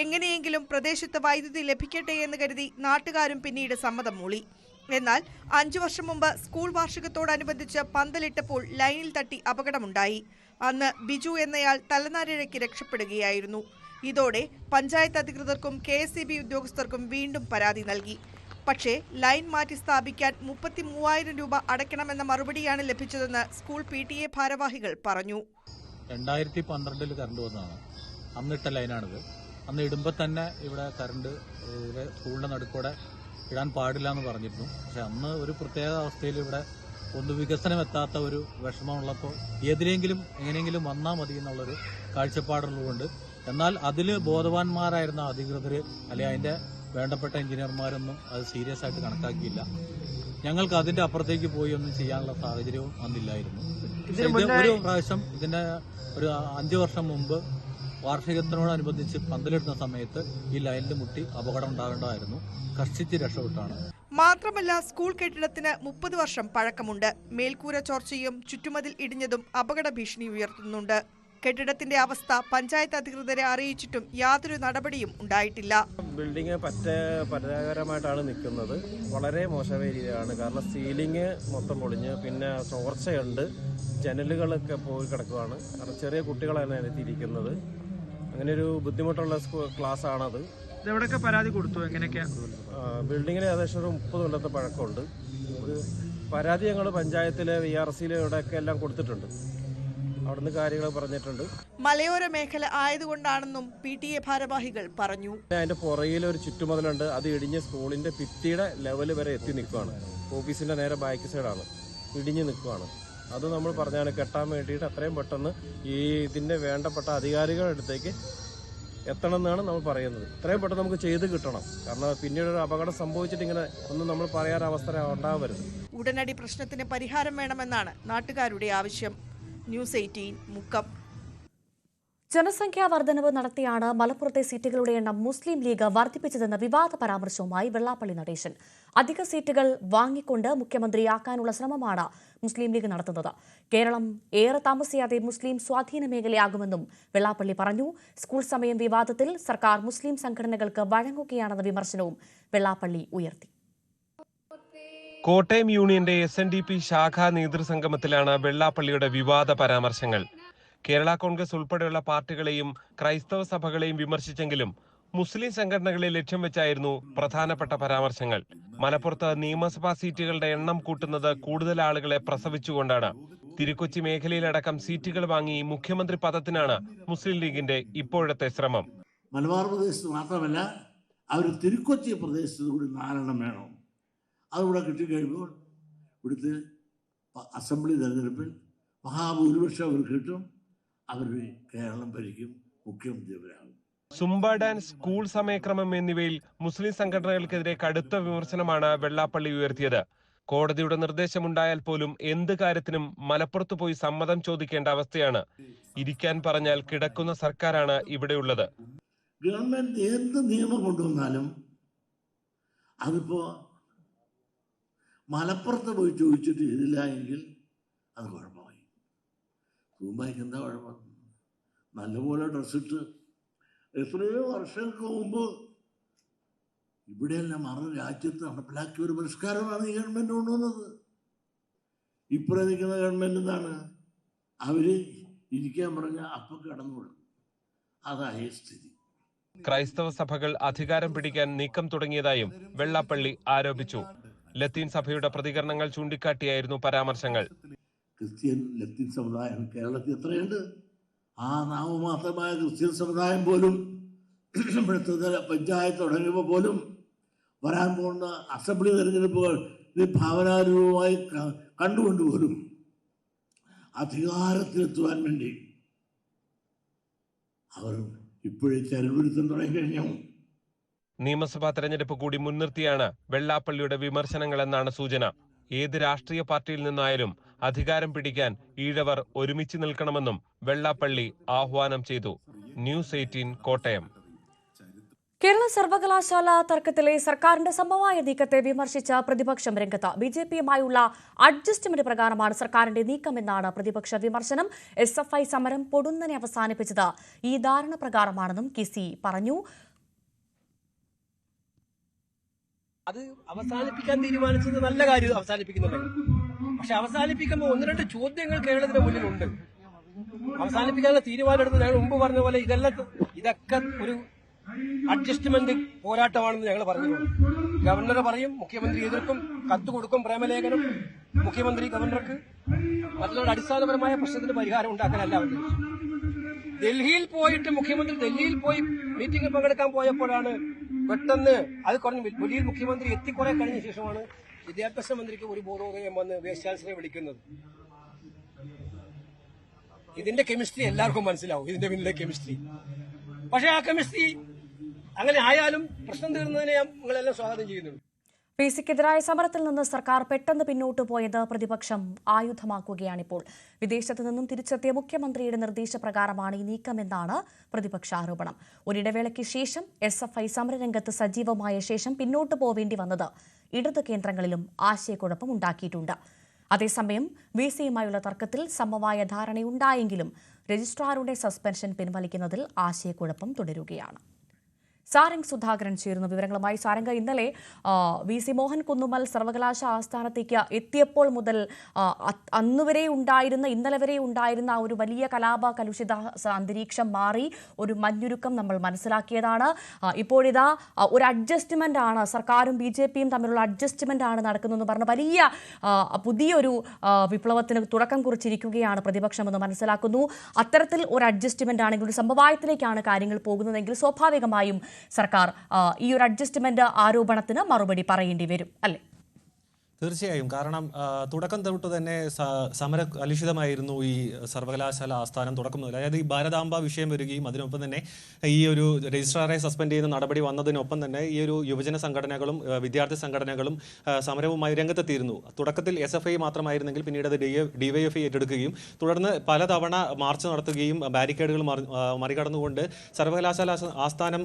എങ്ങനെയെങ്കിലും പ്രദേശത്ത് വൈദ്യുതി ലഭിക്കട്ടെ എന്ന് കരുതി നാട്ടുകാരും പിന്നീട് സമ്മതം മൂളി. എന്നാൽ 5 വർഷം മുമ്പ് സ്കൂൾ വാർഷികത്തോടനുബന്ധിച്ച് പന്തലിട്ടപ്പോൾ ലൈനിൽ തട്ടി അപകടമുണ്ടായി. അന്ന് ബിജു എന്നയാൾ തലനാരിഴയ്ക്ക് രക്ഷപ്പെടുകയായിരുന്നു. ഇതോടെ പഞ്ചായത്ത് അധികൃതർക്കും KSEB ഉദ്യോഗസ്ഥർക്കും വീണ്ടും പരാതി നൽകി. പക്ഷേ ലൈൻ മാറ്റി സ്ഥാപിക്കാൻ 33,000 രൂപ അടയ്ക്കണമെന്ന മറുപടിയാണ് ലഭിച്ചതെന്ന് സ്കൂൾ PTA ഭാരവാഹികൾ പറഞ്ഞു. 2012 കറണ്ട് വന്നതാണ്. അന്നിട്ട ലൈനാണിത്. അന്ന് ഇടുമ്പോൾ തന്നെ ഇവിടെ കറണ്ട് സ്കൂളിന്റെ നടുക്കൂടെ ഇടാൻ പാടില്ല എന്ന് പറഞ്ഞിരുന്നു. പക്ഷെ അന്ന് ഒരു പ്രത്യേക അവസ്ഥയിൽ ഇവിടെ ഒന്ന് വികസനം എത്താത്ത ഒരു വിഷമമുള്ളപ്പോൾ ഏതിലെങ്കിലും എങ്ങനെയെങ്കിലും വന്നാൽ മതി എന്നുള്ളൊരു കാഴ്ചപ്പാടുള്ളതുകൊണ്ട്, എന്നാൽ അതിൽ ബോധവാന്മാരായിരുന്ന അധികൃതർ അല്ലെങ്കിൽ അതിന്റെ വേണ്ടപ്പെട്ട എഞ്ചിനീയർമാരൊന്നും അത് സീരിയസ് ആയിട്ട് കണക്കാക്കിയില്ല. ഞങ്ങൾക്ക് അതിന്റെ അപ്പുറത്തേക്ക് പോയി ഒന്നും ചെയ്യാനുള്ള സാഹചര്യവും അന്നില്ലായിരുന്നു. ഒരു പ്രാവശ്യം ഇതിന്റെ ഒരു 5 വർഷം മുമ്പ് വാർഷികത്തിനോടനുബന്ധിച്ച് പന്തലിടുന്ന സമയത്ത് ഈ ലൈനിൽ മുട്ടി അപകടം ഉണ്ടാകേണ്ടതായിരുന്നു. കഷ്ടിച്ച് രക്ഷപ്പെട്ടാണ്. മാത്രമല്ല സ്കൂൾ കെട്ടിടത്തിന് 30 വർഷം പഴക്കമുണ്ട്. മേൽക്കൂര ചോർച്ചയും ചുറ്റുമതിൽ ഇടിഞ്ഞതും അപകട ഭീഷണി ഉയർത്തുന്നുണ്ട്. കെട്ടിടത്തിന്റെ അവസ്ഥ പഞ്ചായത്ത് അധികൃതരെ അറിയിച്ചിട്ടും യാതൊരു നടപടിയും ഉണ്ടായിട്ടില്ല. ബിൽഡിംഗ് പരാജയകരമായിട്ടാണ് നിൽക്കുന്നത്. വളരെ മോശമായ രീതിയിലാണ്. കാരണം സീലിംഗ് മൊത്തം പൊളിഞ്ഞ്, പിന്നെ ചോർച്ചയുണ്ട്, ജനലുകളൊക്കെ പോയി കിടക്കുകയാണ്. കാരണം ചെറിയ കുട്ടികളാണ് അതിനെത്തിയിരിക്കുന്നത്. അങ്ങനെ ഒരു ബുദ്ധിമുട്ടുള്ള ക്ലാസ് ആണത്. ഇതെവിടെയൊക്കെ പരാതി കൊടുത്തു? എങ്ങനെയൊക്കെയാ? ബിൽഡിങ്ങിന് ഏകദേശം ഒരു 30 കൊല്ലത്തെ പഴക്കമുണ്ട്. പരാതി ഞങ്ങൾ പഞ്ചായത്തിലെ VRCയിലെ ഇവിടെയൊക്കെ എല്ലാം കൊടുത്തിട്ടുണ്ട്. അവിടുന്ന് കാര്യങ്ങൾ പറഞ്ഞിട്ടുണ്ട്. മലയോര മേഖല ആയതുകൊണ്ടാണെന്നും PTA ഭാരവാഹികൾ പറഞ്ഞു. അതിന്റെ പുറകിൽ ഒരു ചുറ്റുമതിലുണ്ട്. അത് ഇടിഞ്ഞ് സ്കൂളിന്റെ ഭിത്തിയുടെ ലെവൽ വരെ എത്തി നിൽക്കുകയാണ്. ഓഫീസിന്റെ നേരെ ബാക്ക് സൈഡാണ്, ഇടിഞ്ഞ് നിൽക്കുകയാണ്. അത് നമ്മൾ പറഞ്ഞാണ് കെട്ടാൻ വേണ്ടിയിട്ട് എത്രയും പെട്ടെന്ന് ഇതിന്റെ വേണ്ടപ്പെട്ട അധികാരികളുടെ അടുത്തേക്ക് എത്തണം എന്നാണ് നമ്മൾ പറയുന്നത്. എത്രയും പെട്ടെന്ന് നമുക്ക് ചെയ്ത് കിട്ടണം. കാരണം പിന്നീട് ഒരു അപകടം സംഭവിച്ചിട്ട് ഇങ്ങനെ ഒന്നും നമ്മൾ പറയാൻ അവസ്ഥ ഉണ്ടാവരുത്. ഉടനടി പ്രശ്നത്തിന് പരിഹാരം വേണമെന്നാണ് നാട്ടുകാരുടെ ആവശ്യം. ന്യൂസ് 18 മുക്കം. ജനസംഖ്യാ വർധനവ് നടത്തിയാണ് മലപ്പുറത്തെ സീറ്റുകളുടെ എണ്ണം മുസ്ലിം ലീഗ് വർദ്ധിപ്പിച്ചതെന്ന വിവാദ പരാമർശവുമായി വെള്ളാപ്പള്ളി നടേശൻ. അധിക സീറ്റുകൾ വാങ്ങിക്കൊണ്ട് മുഖ്യമന്ത്രിയാക്കാനുള്ള ശ്രമമാണ് മുസ്ലിം ലീഗ് നടത്തുന്നത്. കേരളം ഏറെ താമസിയാതെ മുസ്ലിം സ്വാധീന മേഖലയാകുമെന്നും വെള്ളാപ്പള്ളി പറഞ്ഞു. സ്കൂൾ സമയം വിവാദത്തിൽ സർക്കാർ മുസ്ലിം സംഘടനകൾക്ക് വഴങ്ങുകയാണെന്ന വിമർശനവും വെള്ളാപ്പള്ളി ഉയർത്തി. കോട്ടയം യൂണിയന്റെ SNDP ശാഖാ നേതൃസംഗമത്തിലാണ് വെള്ളാപ്പള്ളിയുടെ വിവാദ പരാമർശങ്ങൾ. കേരള കോൺഗ്രസ് ഉൾപ്പെടെയുള്ള പാർട്ടികളെയും ക്രൈസ്തവ സഭകളെയും വിമർശിച്ചെങ്കിലും മുസ്ലിം സംഘടനകളെ ലക്ഷ്യം വെച്ചായിരുന്നു പ്രധാനപ്പെട്ട പരാമർശങ്ങൾ. മലപ്പുറത്ത് നിയമസഭാ സീറ്റുകളുടെ എണ്ണം കൂട്ടുന്നത് കൂടുതൽ ആളുകളെ പ്രസവിച്ചുകൊണ്ടാണ്. തിരുക്കൊച്ചി മേഖലയിലടക്കം സീറ്റുകൾ വാങ്ങി മുഖ്യമന്ത്രി പദത്തിനാണ് മുസ്ലിം ലീഗിന്റെ ഇപ്പോഴത്തെ ശ്രമം. മലബാർ പ്രദേശത്ത് മാത്രമല്ല, അവർ തിരുക്കൊച്ചി പ്രദേശത്ത് കൂടി 4 വേണം. അതുകൂടെ കിട്ടിക്കഴിയുമ്പോൾ ഇവിടുത്തെ അസംബ്ലി തെരഞ്ഞെടുപ്പിൽ മഹാഭൂരിപക്ഷം അവർ കിട്ടും. അവർ കേരളം ഭരിക്കും, മുഖ്യമന്ത്രിയാകും. സുംബ ഡാൻസ്, സ്കൂൾ സമയക്രമം എന്നിവയിൽ മുസ്ലിം സംഘടനകൾക്കെതിരെ കടുത്ത വിമർശനമാണ് വെള്ളാപ്പള്ളി ഉയർത്തിയത്. കോടതിയുടെ നിർദ്ദേശമുണ്ടായാൽ പോലും എന്ത് കാര്യത്തിനും മലപ്പുറത്ത് പോയി സമ്മതം ചോദിക്കേണ്ട അവസ്ഥയാണ്. ഇരിക്കാൻ പറഞ്ഞാൽ കിടക്കുന്ന സർക്കാരാണ് ഇവിടെയുള്ളത്. ഗവൺമെന്റ് എന്ത് നിയമം കൊണ്ടുവന്നാലും അതിപ്പോ മലപ്പുറത്ത് പോയി ചോദിച്ചിട്ട് ചെയ്തില്ല എങ്കിൽ അത് കുഴപ്പമായി. സൂമ്പായിക്ക് എന്താ കുഴപ്പം? നല്ലപോലെ ഡ്രസ്സിട്ട് എത്രയോ വർഷങ്ങൾക്ക് മുമ്പ് ഇവിടെയെല്ലാം രാജ്യത്ത് നടപ്പിലാക്കിയ ഒരു പരിഷ്കാരമാണ് ഈ ഗവൺമെന്റ് കൊണ്ടുവന്നത്. ഇപ്പോൾ നിൽക്കുന്ന ഗവൺമെന്റ് എന്താണ്? അവര് ഇരിക്കാൻ പറഞ്ഞ അപ്പം കടന്നുകൊടുക്കും. അതായ സ്ഥിതി. ക്രൈസ്തവ സഭകൾ അധികാരം പിടിക്കാൻ നീക്കം തുടങ്ങിയതായും വെള്ളാപ്പള്ളി ആരോപിച്ചു. ലത്തീൻ സഭയുടെ പ്രതികരണങ്ങൾ ചൂണ്ടിക്കാട്ടിയായിരുന്നു പരാമർശങ്ങൾ. ക്രിസ്ത്യൻ ലത്തീൻ സമുദായം കേരളത്തിൽ എത്രയുണ്ട്? ആ നാമമാത്രമായ ക്രിസ്ത്യൻ സമുദായം പോലും ഇവിടുത്തെ പഞ്ചായത്ത് തുടങ്ങിയപ്പോൾ പോലും വരാൻ പോകുന്ന അസംബ്ലി തെരഞ്ഞെടുപ്പുകൾ ഭാവനാരൂപമായി കണ്ടുകൊണ്ടുപോലും അധികാരത്തിലെത്തുവാൻ വേണ്ടി അവർ ഇപ്പോഴേ ചരടുപിടുത്തം തുടങ്ങിക്കഴിഞ്ഞു. നിയമസഭാ തെരഞ്ഞെടുപ്പ് കൂടി മുൻനിർത്തിയാണ് വെള്ളാപ്പള്ളിയുടെ വിമർശനങ്ങൾ എന്നാണ് സൂചന. ഏത് രാഷ്ട്രീയ പാർട്ടിയിൽ നിന്നായാലും അധികാരം പിടിക്കാൻ ഈഴവർ ഒരുമിച്ച് നിൽക്കണമെന്നും വെള്ളാപ്പള്ളി ആഹ്വാനം ചെയ്തു. ന്യൂസ് 18 കോട്ടയം. കേരള സർവകലാശാല തർക്കത്തിലെ സർക്കാരിന്റെ സമവായ നീക്കത്തെ വിമർശിച്ച പ്രതിപക്ഷം രംഗത്ത്. BJPയുമായുള്ള അഡ്ജസ്റ്റ്മെന്റ് പ്രകാരമാണ് സർക്കാരിന്റെ നീക്കമെന്നാണ് പ്രതിപക്ഷ വിമർശനം. SFI സമരം പൊടുന്നനെ അവസാനിപ്പിച്ചത് ഈ ധാരണ പ്രകാരമാണെന്നും കിസി പറഞ്ഞു. അത് അവസാനിപ്പിക്കാൻ തീരുമാനിച്ചത് നല്ല കാര്യം അവസാനിപ്പിക്കുന്നുണ്ടെങ്കിൽ, പക്ഷെ അവസാനിപ്പിക്കുമ്പോൾ 1-2 ചോദ്യങ്ങൾ കേരളത്തിന്റെ മുന്നിലുണ്ട്. അവസാനിപ്പിക്കാനുള്ള തീരുമാനം ഞങ്ങൾ മുമ്പ് പറഞ്ഞ പോലെ ഇതൊക്കെ ഒരു അഡ്ജസ്റ്റ്മെന്റ് പോരാട്ടമാണെന്ന് ഞങ്ങൾ പറഞ്ഞിട്ടുണ്ട്. ഗവർണർ പറയും, മുഖ്യമന്ത്രി എതിർക്കും, കത്ത് കൊടുക്കും, പ്രേമലേഖനം മുഖ്യമന്ത്രി ഗവർണർക്ക്. മറ്റുള്ള അടിസ്ഥാനപരമായ പ്രശ്നത്തിന് പരിഹാരം ഉണ്ടാക്കാനല്ല ഉദ്ദേശിച്ചത്. ഡൽഹിയിൽ പോയിട്ട് മുഖ്യമന്ത്രി ഡൽഹിയിൽ പോയി മീറ്റിംഗിൽ പങ്കെടുക്കാൻ പോയപ്പോഴാണ് പെട്ടെന്ന് അത് കുറഞ്ഞ് ഡൽഹിയിൽ മുഖ്യമന്ത്രി എത്തിക്കുറെ കഴിഞ്ഞ ശേഷമാണ് വിദ്യാഭ്യാസ മന്ത്രിക്ക് ഒരു ബോധോദയം വന്ന് വൈസ് ചാൻസലറെ വിളിക്കുന്നത്. ഇതിന്റെ കെമിസ്ട്രി എല്ലാവർക്കും മനസ്സിലാവും, ഇതിന്റെ പിന്നിലെ കെമിസ്ട്രി. പക്ഷെ ആ കെമിസ്ട്രി അങ്ങനെ ആയാലും പ്രശ്നം തീർന്നതിനെ നിങ്ങളെല്ലാം സ്വാഗതം ചെയ്യുന്നുണ്ട്. പിസിക്കെതിരായ സമരത്തിൽ നിന്ന് സർക്കാർ പെട്ടെന്ന് പിന്നോട്ട് പോയത് പ്രതിപക്ഷം ആയുധമാക്കുകയാണിപ്പോൾ. വിദേശത്തു നിന്നും തിരിച്ചെത്തിയ മുഖ്യമന്ത്രിയുടെ നിർദ്ദേശപ്രകാരമാണ് ഈ നീക്കമെന്നാണ് പ്രതിപക്ഷ ആരോപണം. ഒരിടവേളയ്ക്ക് ശേഷം SFI സമരരംഗത്ത് സജീവമായ ശേഷം പിന്നോട്ട് പോവേണ്ടി വന്നത് ഇടതു കേന്ദ്രങ്ങളിലും ആശയക്കുഴപ്പം ഉണ്ടാക്കിയിട്ടുണ്ട്. അതേസമയം VCയുമായുള്ള തർക്കത്തിൽ സമവായ ധാരണയുണ്ടായെങ്കിലും രജിസ്ട്രാറുടെ സസ്പെൻഷൻ പിൻവലിക്കുന്നതിൽ ആശയക്കുഴപ്പം തുടരുകയാണ്. സാരംഗ് സുധാകരൻ ചേരുന്നു വിവരങ്ങളുമായി. സാരംഗ്, ഇന്നലെ VC മോഹൻ കുന്നുമ്മൽ സർവകലാശാല ആസ്ഥാനത്തേക്ക് എത്തിയപ്പോൾ മുതൽ അന്നുവരെ ഉണ്ടായിരുന്ന ഇന്നലെ വരെ ഉണ്ടായിരുന്ന ഒരു വലിയ കലുഷിത അന്തരീക്ഷം മാറി ഒരു മഞ്ഞുരുക്കം നമ്മൾ മനസ്സിലാക്കിയതാണ്. ഇപ്പോഴിതാ ഒരു അഡ്ജസ്റ്റ്മെന്റ് ആണ്, സർക്കാരും BJPയും തമ്മിലുള്ള അഡ്ജസ്റ്റ്മെന്റ് ആണ് നടക്കുന്നതെന്ന് പറഞ്ഞ വലിയ പുതിയൊരു വിപ്ലവത്തിന് തുടക്കം കുറിച്ചിരിക്കുകയാണ് പ്രതിപക്ഷമെന്ന് മനസ്സിലാക്കുന്നു. അത്തരത്തിൽ ഒരു അഡ്ജസ്റ്റ്മെന്റ് ആണെങ്കിൽ, ഒരു സമവായത്തിലേക്കാണ് കാര്യങ്ങൾ പോകുന്നതെങ്കിൽ സ്വാഭാവികമായും സർക്കാർ ഈ ഒരു അഡ്ജസ്റ്റ്മെന്റ് ആരോപണത്തിന് മറുപടി പറയേണ്ടി വരും, അല്ലേ? തീർച്ചയായും. കാരണം തുടക്കം തൊട്ട് തന്നെ സമര കലുഷിതമായിരുന്നു ഈ സർവകലാശാല ആസ്ഥാനം തുടക്കം മുതൽ. അതായത് ഈ ഭാരതാംബ വിഷയം വരികയും അതിനൊപ്പം തന്നെ ഈ ഒരു രജിസ്ട്രാറെ സസ്പെൻഡ് ചെയ്യുന്ന നടപടി വന്നതിനൊപ്പം തന്നെ ഈ ഒരു യുവജന സംഘടനകളും വിദ്യാർത്ഥി സംഘടനകളും സമരവുമായി രംഗത്തെത്തിയിരുന്നു. തുടക്കത്തിൽ SFI മാത്രമായിരുന്നെങ്കിൽ പിന്നീട് അത് DYFI ഏറ്റെടുക്കുകയും തുടർന്ന് പലതവണ മാർച്ച് നടത്തുകയും ബാരിക്കേഡുകൾ മറികടന്നുകൊണ്ട് സർവകലാശാല ആസ്ഥാനം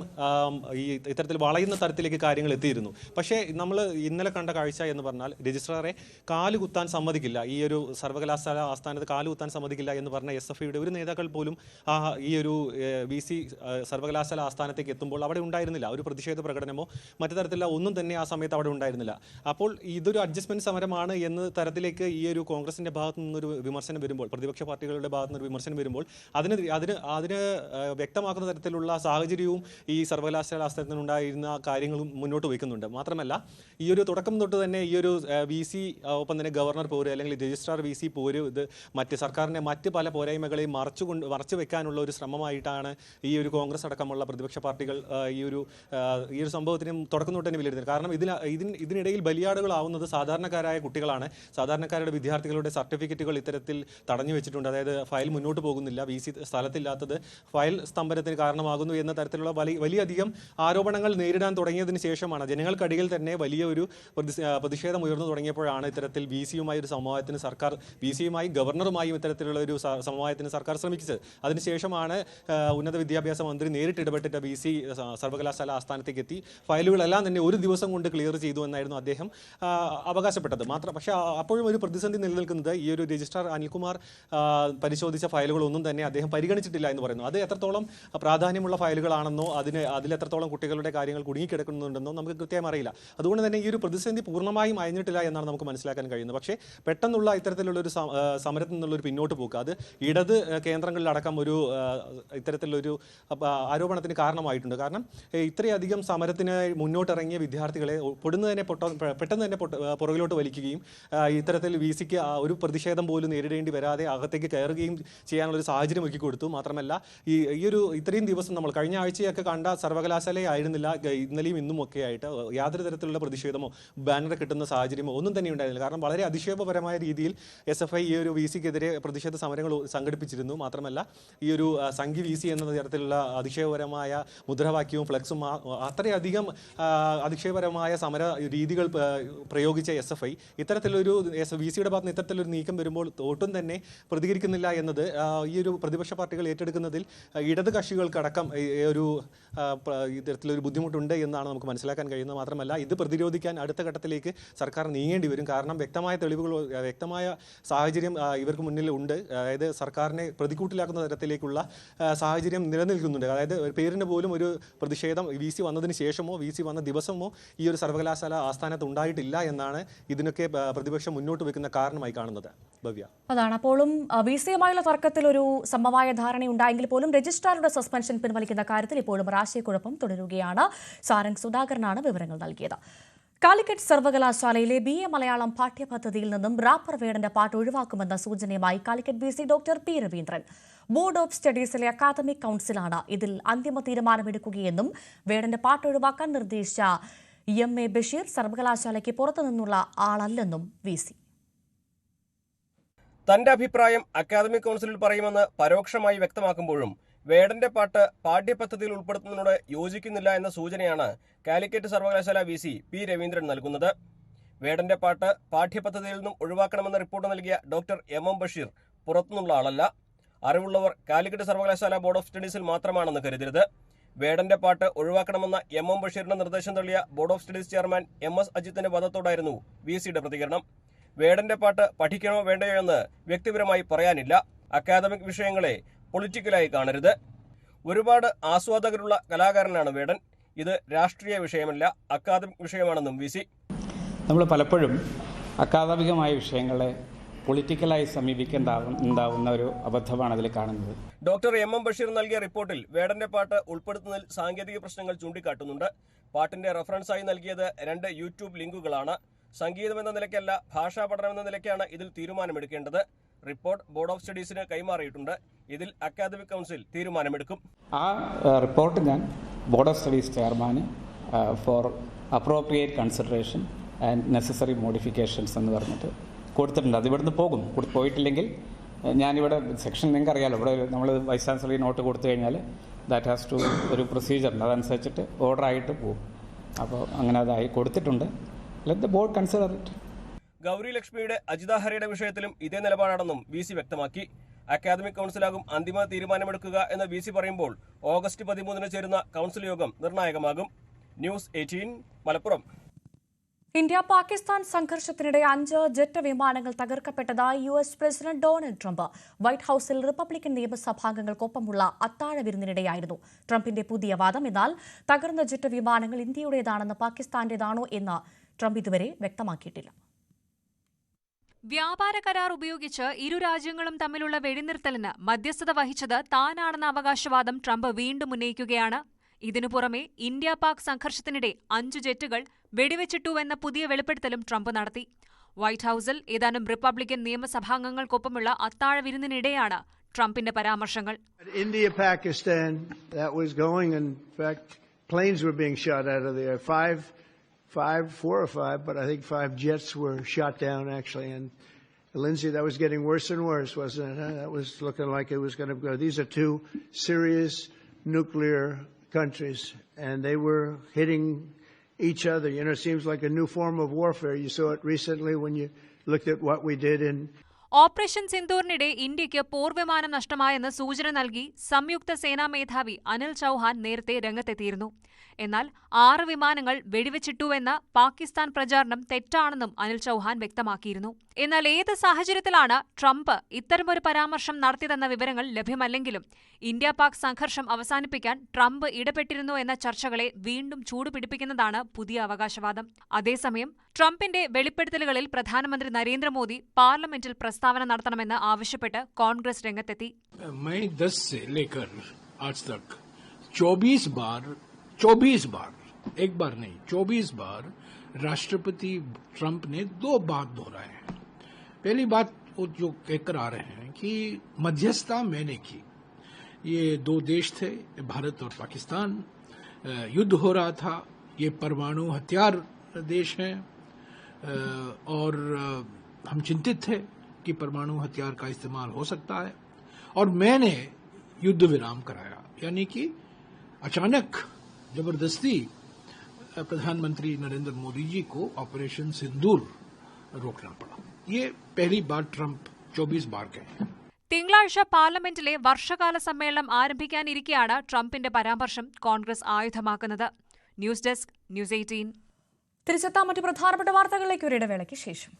ഈ ഇത്തരത്തിൽ വളയുന്ന തരത്തിലേക്ക് കാര്യങ്ങൾ എത്തിയിരുന്നു. പക്ഷേ നമ്മൾ ഇന്നലെ കണ്ട കാഴ്ച എന്ന് പറഞ്ഞാൽ രജിസ്ട്രാറെ കാലുകുത്താൻ സമ്മതിക്കില്ല, ഈ ഒരു സർവകലാശാല ആസ്ഥാനത്ത് കാലുകുത്താൻ സമ്മതിക്കില്ല എന്ന് പറഞ്ഞ SFIയുടെ ഒരു നേതാക്കൾ പോലും ഈ ഒരു VC സർവകലാശാല ആസ്ഥാനത്തേക്ക് എത്തുമ്പോൾ അവിടെ ഉണ്ടായിരുന്നില്ല. ഒരു പ്രതിഷേധ പ്രകടനമോ മറ്റു തരത്തിലുള്ള ഒന്നും തന്നെ ആ സമയത്ത് അവിടെ ഉണ്ടായിരുന്നില്ല. അപ്പോൾ ഇതൊരു അഡ്ജസ്റ്റ്മെന്റ് സമരമാണ് എന്ന തരത്തിലേക്ക് ഈ ഒരു കോൺഗ്രസിന്റെ ഭാഗത്തു നിന്നൊരു വിമർശനം വരുമ്പോൾ, പ്രതിപക്ഷ പാർട്ടികളുടെ ഭാഗത്തു നിന്നൊരു വിമർശനം വരുമ്പോൾ അതിന് വ്യക്തമാക്കുന്ന തരത്തിലുള്ള സാഹചര്യവും ഈ സർവകലാശാല ആസ്ഥാനത്തിനുണ്ടായിരുന്ന കാര്യങ്ങളും മുന്നോട്ട് വയ്ക്കുന്നുണ്ട്. മാത്രമല്ല ഈ ഒരു തുടക്കം തൊട്ട് തന്നെ ഈ ഒരു VC ഒപ്പം തന്നെ ഗവർണർ പോര് അല്ലെങ്കിൽ രജിസ്ട്രാർ VC പോര് ഇത് സർക്കാരിന്റെ മറ്റ് പല പോരായ്മകളെയും മറച്ചു വെക്കാനുള്ള ഒരു ശ്രമമായിട്ടാണ് ഈ ഒരു കോൺഗ്രസ് അടക്കമുള്ള പ്രതിപക്ഷ പാർട്ടികൾ ഈ ഒരു സംഭവത്തിനും തുടക്കം തൊട്ട് തന്നെ വിലയിരുത്തുന്നത്. കാരണം ഇതിനിടയിൽ ബലിയാടുകളാവുന്നത് സാധാരണക്കാരായ കുട്ടികളാണ്. സാധാരണക്കാരുടെ വിദ്യാർത്ഥികളുടെ സർട്ടിഫിക്കറ്റുകൾ ഇത്തരത്തിൽ തടഞ്ഞു വെച്ചിട്ടുണ്ട്. അതായത് ഫയൽ മുന്നോട്ട് പോകുന്നില്ല, VC സ്ഥലത്തില്ലാത്തത് ഫയൽ സ്തംഭനത്തിന് കാരണമാകുന്നു എന്ന തരത്തിലുള്ള വലിയധികം ആരോപണങ്ങൾ നേരിടാൻ തുടങ്ങിയതിന് ശേഷമാണ് ജനങ്ങൾക്കിടയിൽ തന്നെ വലിയ ഒരു പ്രതിഷേധം ഉയർന്നു തുടങ്ങിയപ്പോഴാണ് ഇത്തരത്തിൽ VCയുമായി ഒരു സമവായത്തിന് സർക്കാർ, VCയുമായി ഗവർണറുമായും ഇത്തരത്തിലുള്ള ഒരു സമവായത്തിന് സർക്കാർ ശ്രമിച്ചത്. അതിനുശേഷമാണ് ഉന്നത വിദ്യാഭ്യാസ മന്ത്രി നേരിട്ട് ഇടപെട്ടിട്ട് VC സർവകലാശാല ആസ്ഥാനത്തേക്ക് എത്തി ഫയലുകളെല്ലാം തന്നെ ഒരു ദിവസം കൊണ്ട് ക്ലിയർ ചെയ്തു എന്നായിരുന്നു അദ്ദേഹം അവകാശപ്പെട്ടത്. പക്ഷേ അപ്പോഴും ഒരു പ്രതിസന്ധി നിലനിൽക്കുന്നത് ഈ ഒരു രജിസ്ട്രാർ അനിൽകുമാർ പരിശോധിച്ച ഫയലുകളൊന്നും തന്നെ അദ്ദേഹം പരിഗണിച്ചിട്ടില്ല എന്ന് പറയുന്നു. അത് എത്രത്തോളം പ്രാധാന്യമുള്ള ഫയലുകളാണെന്നോ അതിലെത്രത്തോളം കുട്ടികളുടെ കാര്യങ്ങൾ കുടുങ്ങിക്കിടക്കുന്നുണ്ടെന്നോ നമുക്ക് കൃത്യമായി അറിയില്ല. അതുകൊണ്ട് തന്നെ ഈ ഒരു പ്രതിസന്ധി പൂർണ്ണമായും അയഞ്ഞിട്ടില്ല എന്നാണ് നമുക്ക് മനസ്സിലാക്കാൻ കഴിയുന്നത്. പക്ഷേ പെട്ടെന്നുള്ള ഇത്തരത്തിലുള്ള ഒരു സമരത്തിൽ നിന്നുള്ളൊരു പിന്നോട്ട് പോക്ക് അത് ഇടത് കേന്ദ്രങ്ങളിലടക്കം ഒരു ഇത്തരത്തിലൊരു ആരോപണത്തിന് കാരണമായിട്ടുണ്ട്. കാരണം ഇത്രയധികം സമരത്തിന് മുന്നോട്ടിറങ്ങിയ വിദ്യാർത്ഥികളെ പെട്ടെന്ന് തന്നെ പുറകിലോട്ട് വലിക്കുകയും ഇത്തരത്തിൽ VCക്ക് ഒരു പ്രതിഷേധം പോലും നേരിടേണ്ടി വരാതെ അകത്തേക്ക് കയറുകയും ചെയ്യാനുള്ളൊരു സാഹചര്യം ഒരുക്കി കൊടുത്തു. മാത്രമല്ല ഈ ഒരു ഇത്രയും ദിവസം നമ്മൾ കഴിഞ്ഞ ആഴ്ചയൊക്കെ കണ്ട സർവകലാശാലയായിരുന്നില്ല ഇന്നലെയും ഇന്നും ഒക്കെ ആയിട്ട് യാതൊരു തരത്തിലുള്ള പ്രതിഷേധമോ ബാനർ കിട്ടുന്ന സാഹചര്യമോ ഒന്നും തന്നെ ഉണ്ടായിരുന്നില്ല. കാരണം വളരെ അതിക്ഷേപപരമായ രീതിയിൽ SFI ഈ ഒരു VCക്കെതിരെ പ്രതിഷേധ സമരങ്ങൾ സംഘടിപ്പിച്ചിരുന്നു. മാത്രമല്ല ഈ ഒരു സംഘി VC എന്ന തരത്തിലുള്ള അതിക്ഷേപപരമായ മുദ്രാവാക്യവും ഫ്ലെക്സും അത്രയധികം അതിക്ഷേപപരമായ സമര രീതികൾ പ്രയോഗിച്ച SFI ഇത്തരത്തിലൊരു VCയുടെ ഭാഗത്ത് നിന്ന് ഇത്തരത്തിലൊരു നീക്കം വരുമ്പോൾ ഒട്ടും തന്നെ പ്രതികരിക്കുന്നില്ല എന്നത് ഈ ഒരു പ്രതിപക്ഷ പാർട്ടികൾ ഏറ്റെടുക്കുന്നതിൽ ഇടത് കക്ഷികൾക്കടക്കം ഒരു ഇത്തരത്തിലൊരു ബുദ്ധിമുട്ടുണ്ട് എന്നാണ് നമുക്ക് മനസ്സിലാക്കാൻ കഴിയുന്നത്. മാത്രമല്ല ഇത് പ്രതിരോധിക്കാൻ അടുത്ത ഘട്ടത്തിലേക്ക് സർക്കാർ നീങ്ങേണ്ടി വരും. കാരണം വ്യക്തമായ തെളിവുകൾ, വ്യക്തമായ സാഹചര്യം ഇവർക്ക് മുന്നിൽ ഉണ്ട്. അതായത് സർക്കാരിനെ പ്രതികൂട്ടിലാക്കുന്ന തരത്തിലേക്കുള്ള സാഹചര്യം നിലനിൽക്കുന്നുണ്ട്. അതായത് പേരിന് പോലും ഒരു പ്രതിഷേധം VC വന്നതിന് ശേഷമോ VC വന്ന ദിവസമോ ഈ ഒരു സർവകലാശാല ആസ്ഥാനത്ത് ഉണ്ടായിട്ടില്ല എന്നാണ് ഇതിനൊക്കെ പ്രതിപക്ഷം മുന്നോട്ട് വെക്കുന്ന കാരണമായി കാണുന്നത്. ഭവ്യ, അതാണ് അപ്പോഴും VCയുമായുള്ള തർക്കത്തിൽ ഒരു സമവായ ധാരണയുണ്ടായെങ്കിൽ പോലും രജിസ്ട്രാറുടെ സസ്പെൻഷൻ പിൻവലിക്കുന്ന കാര്യത്തിൽ ഇപ്പോഴും ആശയക്കുഴപ്പം തുടരുകയാണ്. സാരംഗ് സുധാകരനാണ് വിവരങ്ങൾ നൽകിയത്. കാലിക്കറ്റ് സർവകലാശാലയിലെ BA മലയാളം പാഠ്യപദ്ധതിയിൽ നിന്നും റാപ്പർ വേടന്റെ പാട്ട് ഒഴിവാക്കുമെന്ന സൂചനയുമായി Calicut VC doctor P. Raveendran. Board of സ്റ്റഡീസിലെ അക്കാദമിക് കൗൺസിലാണ് ഇതിൽ അന്തിമ തീരുമാനമെടുക്കുകയെന്നും വേടന്റെ പാട്ട് ഒഴിവാക്കാൻ നിർദ്ദേശിച്ച MA ബഷീർ സർവകലാശാലയ്ക്ക് പുറത്തുനിന്നുള്ള ആളല്ലെന്നും VC. തന്റെ അഭിപ്രായം അക്കാദമിക് കൗൺസിലിൽ പറയുമെന്ന് പരോക്ഷമായി വ്യക്തമാക്കുമ്പോഴും വേടന്റെ പാട്ട് പാഠ്യപദ്ധതിയിൽ ഉൾപ്പെടുത്തുന്നതിനോട് യോജിക്കുന്നില്ല എന്ന സൂചനയാണ് കാലിക്കറ്റ് സർവകലാശാല VC P. രവീന്ദ്രൻ നൽകുന്നത്. വേടന്റെ പാട്ട് പാഠ്യപദ്ധതിയിൽ നിന്നും ഒഴിവാക്കണമെന്ന റിപ്പോർട്ട് നൽകിയ ഡോക്ടർ MM ബഷീർ പുറത്തുനിന്നുള്ള ആളല്ല. അറിവുള്ളവർ കാലിക്കറ്റ് സർവകലാശാല ബോർഡ് ഓഫ് സ്റ്റഡീസിൽ മാത്രമാണെന്ന് കരുതരുത്. വേടന്റെ പാട്ട് ഒഴിവാക്കണമെന്ന MM ബഷീറിന്റെ നിർദ്ദേശം തള്ളിയ board of studies chairman MS അജിത്തിന്റെ വാദത്തോടായിരുന്നു VCയുടെ പ്രതികരണം. വേടന്റെ പാട്ട് പഠിക്കണോ വേണ്ടയോ എന്ന് വ്യക്തിപരമായി പറയാനില്ല. അക്കാദമിക് വിഷയങ്ങളെ പൊളിറ്റിക്കലായി കാണരുത്. ഒരുപാട് ആസ്വാദകരുള്ള കലാകാരനാണ് വേടൻ. ഇത് രാഷ്ട്രീയ വിഷയമല്ല, അക്കാദമിക് വിഷയമാണെന്നും VC. നമ്മൾ പലപ്പോഴും അക്കാദമികമായ വിഷയങ്ങളെ പൊളിറ്റിക്കലായി സമീപിക്കേണ്ടാവുന്ന ഒരു അബദ്ധമാണ് അതിൽ കാണുന്നത്. ഡോക്ടർ MM ബഷീർ നൽകിയ റിപ്പോർട്ടിൽ വേടന്റെ പാട്ട് ഉൾപ്പെടുത്തുന്നതിൽ സാങ്കേതിക പ്രശ്നങ്ങൾ ചൂണ്ടിക്കാട്ടുന്നുണ്ട്. പാട്ടിന്റെ റെഫറൻസായി നൽകിയത് 2 YouTube ലിങ്കുകളാണ്. സംഗീതം എന്ന നിലയ്ക്കല്ല, ഭാഷാ പഠനം എന്ന നിലയ്ക്കാണ് ഇതിൽ തീരുമാനമെടുക്കേണ്ടത്. റിപ്പോർട്ട് ബോർഡ് ഓഫ് സ്റ്റഡീസിന് കൈമാറിയിട്ടുണ്ട്. ഇതിൽ അക്കാദമിക് കൗൺസിൽ തീരുമാനമെടുക്കും. ആ റിപ്പോർട്ട് ഞാൻ ബോർഡ് ഓഫ് സ്റ്റഡീസ് ചെയർമാന് for appropriate consideration and necessary modifications എന്ന് പറഞ്ഞിട്ട് കൊടുത്തിട്ടുണ്ട്. അത് ഇവിടുന്ന് പോകും. പോയിട്ടില്ലെങ്കിൽ ഞാനിവിടെ സെക്ഷൻ നിങ്ങൾക്ക് അറിയാമല്ലോ, ഇവിടെ നമ്മൾ വൈസ് ചാൻസലർ നോട്ട് കൊടുത്തു കഴിഞ്ഞാൽ ദാറ്റ് ഹാസ് ടു ഒരു പ്രൊസീജിയറുണ്ട്, അതനുസരിച്ചിട്ട് ഓർഡർ ആയിട്ട് പോകും. അപ്പോൾ അങ്ങനെ അതായി കൊടുത്തിട്ടുണ്ട്. Let the board consider it. Gauri ലക്ഷ്മിയുടെ അജിത ഹരയുടെ വിഷയത്തിലും ഇതേ നിലപാടാണെന്നും VC വ്യക്തമാക്കി. അക്കാദമിക് കൗൺസിലാകും അന്തിമ തീരുമാനമെടുക്കുക എന്ന് VC പറയുമ്പോൾ ഓഗസ്റ്റ് 13 ചേരുന്ന കൗൺസിൽ യോഗം നിർണായകമാകും. ന്യൂസ് 18 മലപ്പുറം. ഇന്ത്യ പാകിസ്ഥാൻ സംഘർഷത്തിനിടെ 5 ജെറ്റ് വിമാനങ്ങൾ തകർക്കപ്പെട്ടതായി US president Donald Trump. White ഹൌസിൽ റിപ്പബ്ലിക്കൻ നിയമസഭാംഗങ്ങൾക്കൊപ്പമുള്ള അത്താഴ വിരുന്നിനിടെയായിരുന്നു ട്രംപിന്റെ പുതിയ വാദം. എന്നാൽ തകർന്ന ജെറ്റ് വിമാനങ്ങൾ ഇന്ത്യയുടേതാണെന്ന് പാകിസ്ഥാന്റേതാണോ എന്ന് ട്രംപ് ഇതുവരെ വ്യക്തമാക്കിയിട്ടില്ല. വ്യാപാര കരാർ ഉപയോഗിച്ച് ഇരു രാജ്യങ്ങളും തമ്മിലുള്ള വെടിനിർത്തലിന് മധ്യസ്ഥത വഹിച്ചത് താനാണെന്ന അവകാശവാദം ട്രംപ് വീണ്ടും ഉന്നയിക്കുകയാണ്. ഇതിനു പുറമെ ഇന്ത്യ പാക് സംഘർഷത്തിനിടെ 5 ജെറ്റുകൾ വെടിവെച്ചിട്ടുവെന്ന പുതിയ വെളിപ്പെടുത്തലും ട്രംപ് നടത്തി. വൈറ്റ് ഹൌസിൽ ഏതാനും റിപ്പബ്ലിക്കൻ നിയമസഭാംഗങ്ങൾക്കൊപ്പമുള്ള അത്താഴ വിരുന്നിനിടെയാണ് ട്രംപിന്റെ പരാമർശങ്ങൾ. India, Pakistan, that was going. In fact, planes were being shot out of there. 4 or 5, but I think 5 jets were shot down actually. And Lindsay, that was getting worse and worse, wasn't it? That was looking like it was going to go. These are 2 serious nuclear countries, and they were hitting each other. You know, it seems like a new form of warfare. You saw it recently when you looked at what we did in operation സിന്ദൂറിനിടെ ഇന്ത്യയ്ക്ക് പോർവിമാനം നഷ്ടമായെന്ന് സൂചന നൽകി സംയുക്ത സേനാ മേധാവി അനിൽ ചൌഹാൻ നേരത്തെ രംഗത്തെത്തിയിരുന്നു. എന്നാൽ 6 വിമാനങ്ങൾ വെടിവെച്ചിട്ടുവെന്ന പാകിസ്ഥാൻ പ്രചാരണം തെറ്റാണെന്നും അനിൽ ചൌഹാൻ വ്യക്തമാക്കിയിരുന്നു. എന്നാൽ ഏത് സാഹചര്യത്തിലാണ് ട്രംപ് ഇത്തരമൊരു പരാമർശം നടത്തിയതെന്ന വിവരങ്ങൾ ലഭ്യമല്ലെങ്കിലും ഇന്ത്യ പാക് സംഘർഷം അവസാനിപ്പിക്കാൻ ട്രംപ് ഇടപെട്ടിരുന്നു എന്ന ചർച്ചകളെ വീണ്ടും ചൂടുപിടിപ്പിക്കുന്നതാണ് പുതിയ അവകാശവാദം. അതേസമയം ട്രംപിന്റെ വെളിപ്പെടുത്തലുകളിൽ പ്രധാനമന്ത്രി നരേന്ദ്രമോദി പാർലമെന്റിൽ പ്രസ്താവന നടത്തണമെന്ന് ആവശ്യപ്പെട്ട് കോൺഗ്രസ് രംഗത്തെത്തി. 24 बार राष्ट्रपति ट्रंप ने 2 बात दोहराए हैं. पहली बात वो जो कहकर आ रहे हैं कि मध्यस्थता मैंने की. ये 2 देश थे, भारत और पाकिस्तान, युद्ध हो रहा था. ये परमाणु हथियार देश हैं और हम चिंतित थे कि परमाणु हथियार का इस्तेमाल हो सकता है और मैंने युद्ध विराम कराया. यानी कि अचानक जबरदस्ती प्रधानमंत्री नरेंद्र मोदी जी को ऑपरेशन सिंदूर रोकना पड़ा. ये पहली बार ट्रंप 24 बार कहे. തിങ്കളാഴ്ച പാർലമെന്റിലെ വർഷകാല സമ്മേളനം ആരംഭിക്കാനിരിക്കെയാണ് ട്രംപിന്റെ പരാമർശം കോൺഗ്രസ് ആയുധമാക്കുന്നത്. News desk, news 18. തിരിച്ചെത്താൻ മറ്റു പ്രധാനപ്പെട്ട വാർത്തകളിലേക്ക് ഒരിടവേളയ്ക്ക് ശേഷം.